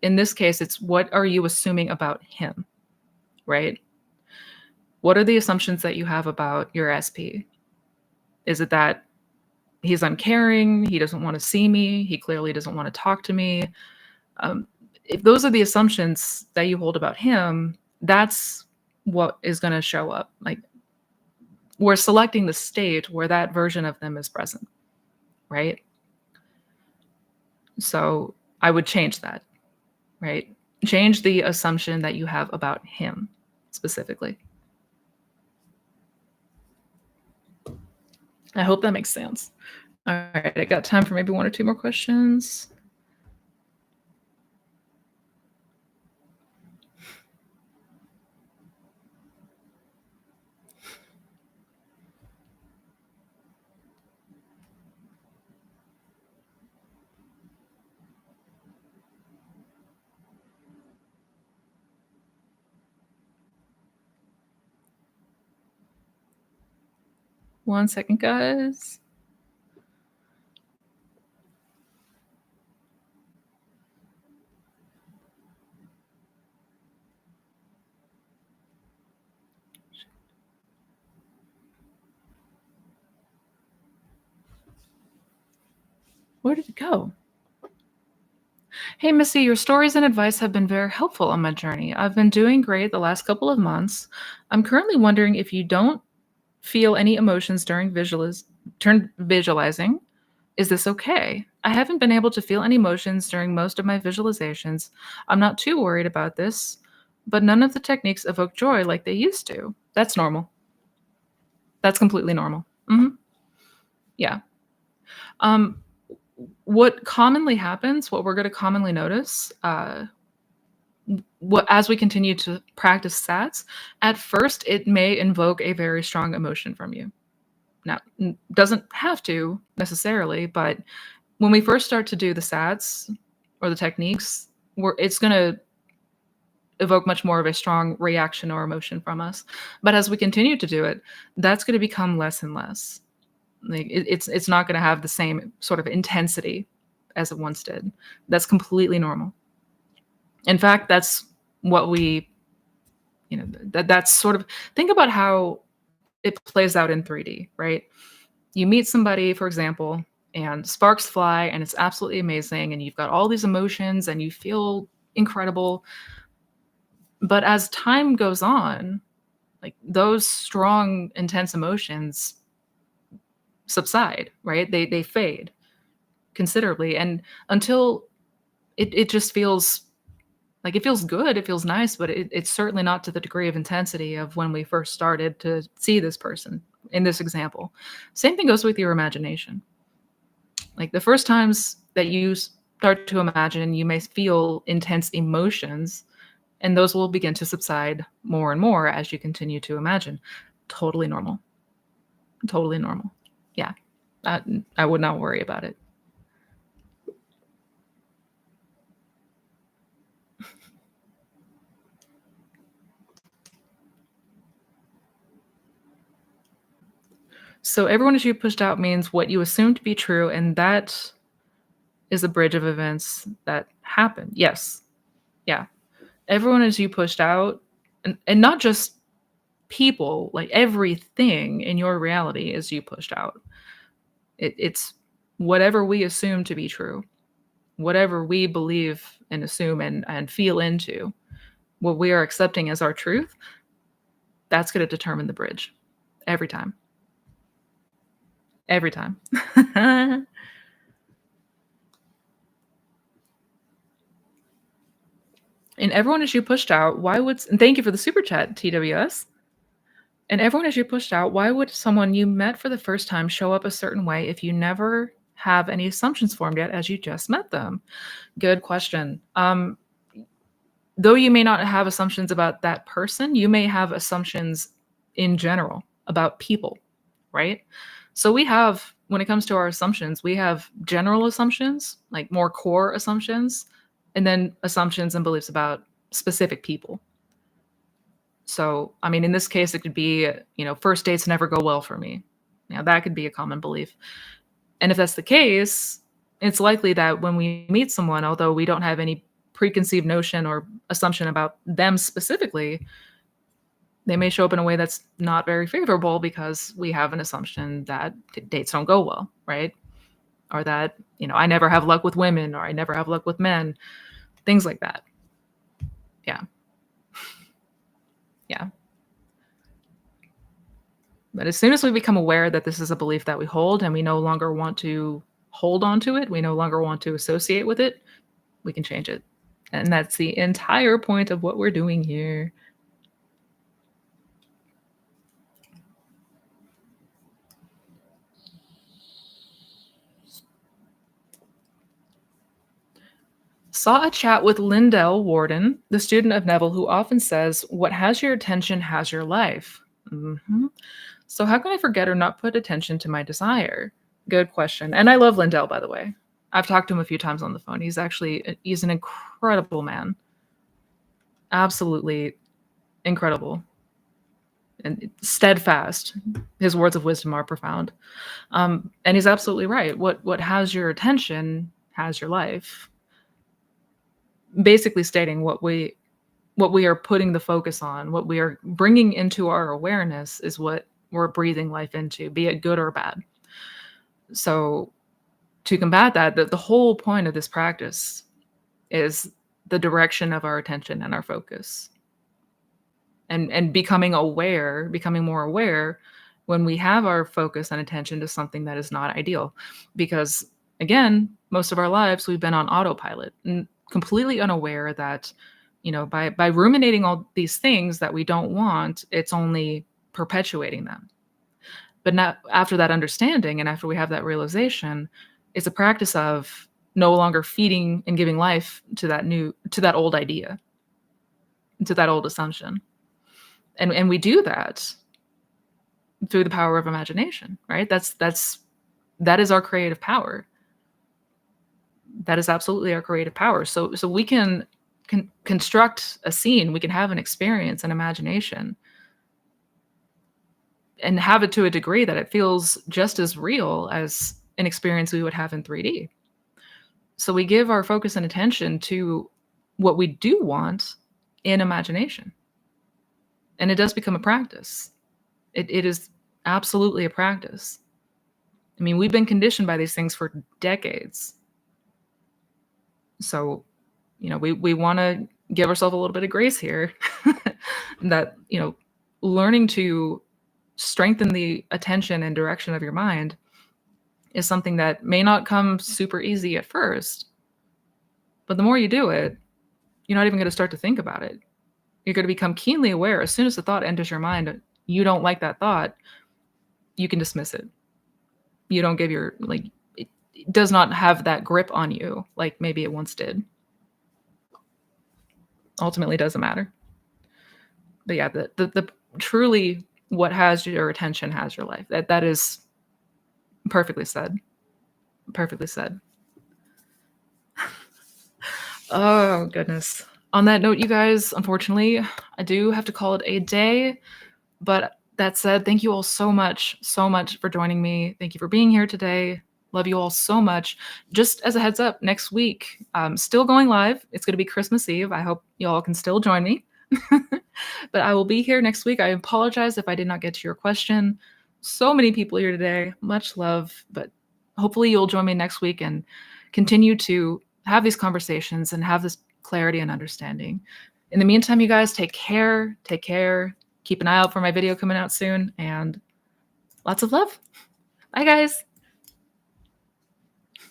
In this case, it's what are you assuming about him, right? What are the assumptions that you have about your SP? Is it that he's uncaring, he doesn't want to see me, he clearly doesn't want to talk to me? Um, if those are the assumptions that you hold about him, that's what is going to show up. Like we're selecting the state where that version of them is present, right? So I would change that, right? Change the assumption that you have about him specifically. I hope that makes sense. All right, I got time for maybe one or two more questions. One second, guys. Where did it go? Hey, Missy, your stories and advice have been very helpful on my journey. I've been doing great the last couple of months. I'm currently wondering if you don't feel any emotions during visualizing. Is this okay? I haven't been able to feel any emotions during most of my visualizations. I'm not too worried about this, but none of the techniques evoke joy like they used to. That's normal. That's completely normal. Yeah. Um, what commonly happens, what we're going to commonly notice, what as we continue to practice sats, at first it may invoke a very strong emotion from you. Now, doesn't have to necessarily, but when we first start to do the sats or the techniques, it's going to evoke much more of a strong reaction or emotion from us. But as we continue to do it, that's going to become less and less. Like it's not going to have the same sort of intensity as it once did. That's completely normal. In fact, that's what we, that's sort of think about how it plays out in 3D, right? You meet somebody, for example, and sparks fly and it's absolutely amazing and you've got all these emotions and you feel incredible. But as time goes on, like those strong intense emotions subside, right? They fade considerably and until it just feels like it feels good, it feels nice, but it's certainly not to the degree of intensity of when we first started to see this person in this example. Same thing goes with your imagination. Like the first times that you start to imagine, you may feel intense emotions, and those will begin to subside more and more as you continue to imagine. Totally normal. Totally normal. Yeah. I would not worry about it. So everyone as you pushed out means what you assume to be true, and that is a bridge of events that happen. Yes. Yeah. Everyone as you pushed out And not just people, like everything in your reality is you pushed out. It's whatever we assume to be true, whatever we believe and assume and feel into, what we are accepting as our truth, that's going to determine the bridge every time. Every time. And everyone as you pushed out, why would and thank you for the super chat, TWS. And everyone as you pushed out, why would someone you met for the first time show up a certain way if you never have any assumptions formed yet as you just met them? Good question. Though you may not have assumptions about that person, you may have assumptions in general about people, right? So we have, when it comes to our assumptions, we have general assumptions, like more core assumptions, and then assumptions and beliefs about specific people. So, I mean, in this case, it could be, first dates never go well for me. That could be a common belief. And if that's the case, it's likely that when we meet someone, although we don't have any preconceived notion or assumption about them specifically, they may show up in a way that's not very favorable because we have an assumption that dates don't go well, right? Or that, I never have luck with women or I never have luck with men, things like that. Yeah. Yeah. But as soon as we become aware that this is a belief that we hold and we no longer want to hold on to it, we no longer want to associate with it, we can change it. And that's the entire point of what we're doing here. Saw a chat with Lindell Warden, the student of Neville, who often says, "What has your attention has your life." So, how can I forget or not put attention to my desire? Good question. And I love Lindell, by the way. I've talked to him a few times on the phone. He's an incredible man. Absolutely incredible and steadfast. His words of wisdom are profound. And he's absolutely right. What has your attention has your life. Basically stating what we are putting the focus on, what we are bringing into our awareness is what we're breathing life into, be it good or bad. So to combat that, the whole point of this practice is the direction of our attention and our focus. And becoming more aware when we have our focus and attention to something that is not ideal. Because again, most of our lives we've been on autopilot and completely unaware that, by ruminating all these things that we don't want, it's only perpetuating them. But not after that understanding and after we have that realization, it's a practice of no longer feeding and giving life to that old idea, to that old assumption. And we do that through the power of imagination, right? That is our creative power. That is absolutely our creative power. So we can construct a scene, we can have an experience, an imagination, and have it to a degree that it feels just as real as an experience we would have in 3D. So we give our focus and attention to what we do want in imagination. And it does become a practice. It is absolutely a practice. I mean, we've been conditioned by these things for decades. So, we want to give ourselves a little bit of grace here that, learning to strengthen the attention and direction of your mind is something that may not come super easy at first. But the more you do it, you're not even going to start to think about it. You're going to become keenly aware. As soon as the thought enters your mind, you don't like that thought, you can dismiss it. You don't give it does not have that grip on you like maybe it once did. Ultimately, doesn't matter. But yeah, the truly what has your attention has your life. That is perfectly said. Perfectly said. Oh, goodness. On that note, you guys, unfortunately, I do have to call it a day. But that said, thank you all so much for joining me. Thank you for being here today. Love you all so much. Just as a heads up, next week, still going live. It's going to be Christmas Eve. I hope you all can still join me. But I will be here next week. I apologize if I did not get to your question. So many people here today. Much love, but hopefully you'll join me next week and continue to have these conversations and have this clarity and understanding. In the meantime, you guys take care. Take care. Keep an eye out for my video coming out soon, and lots of love. Bye, guys.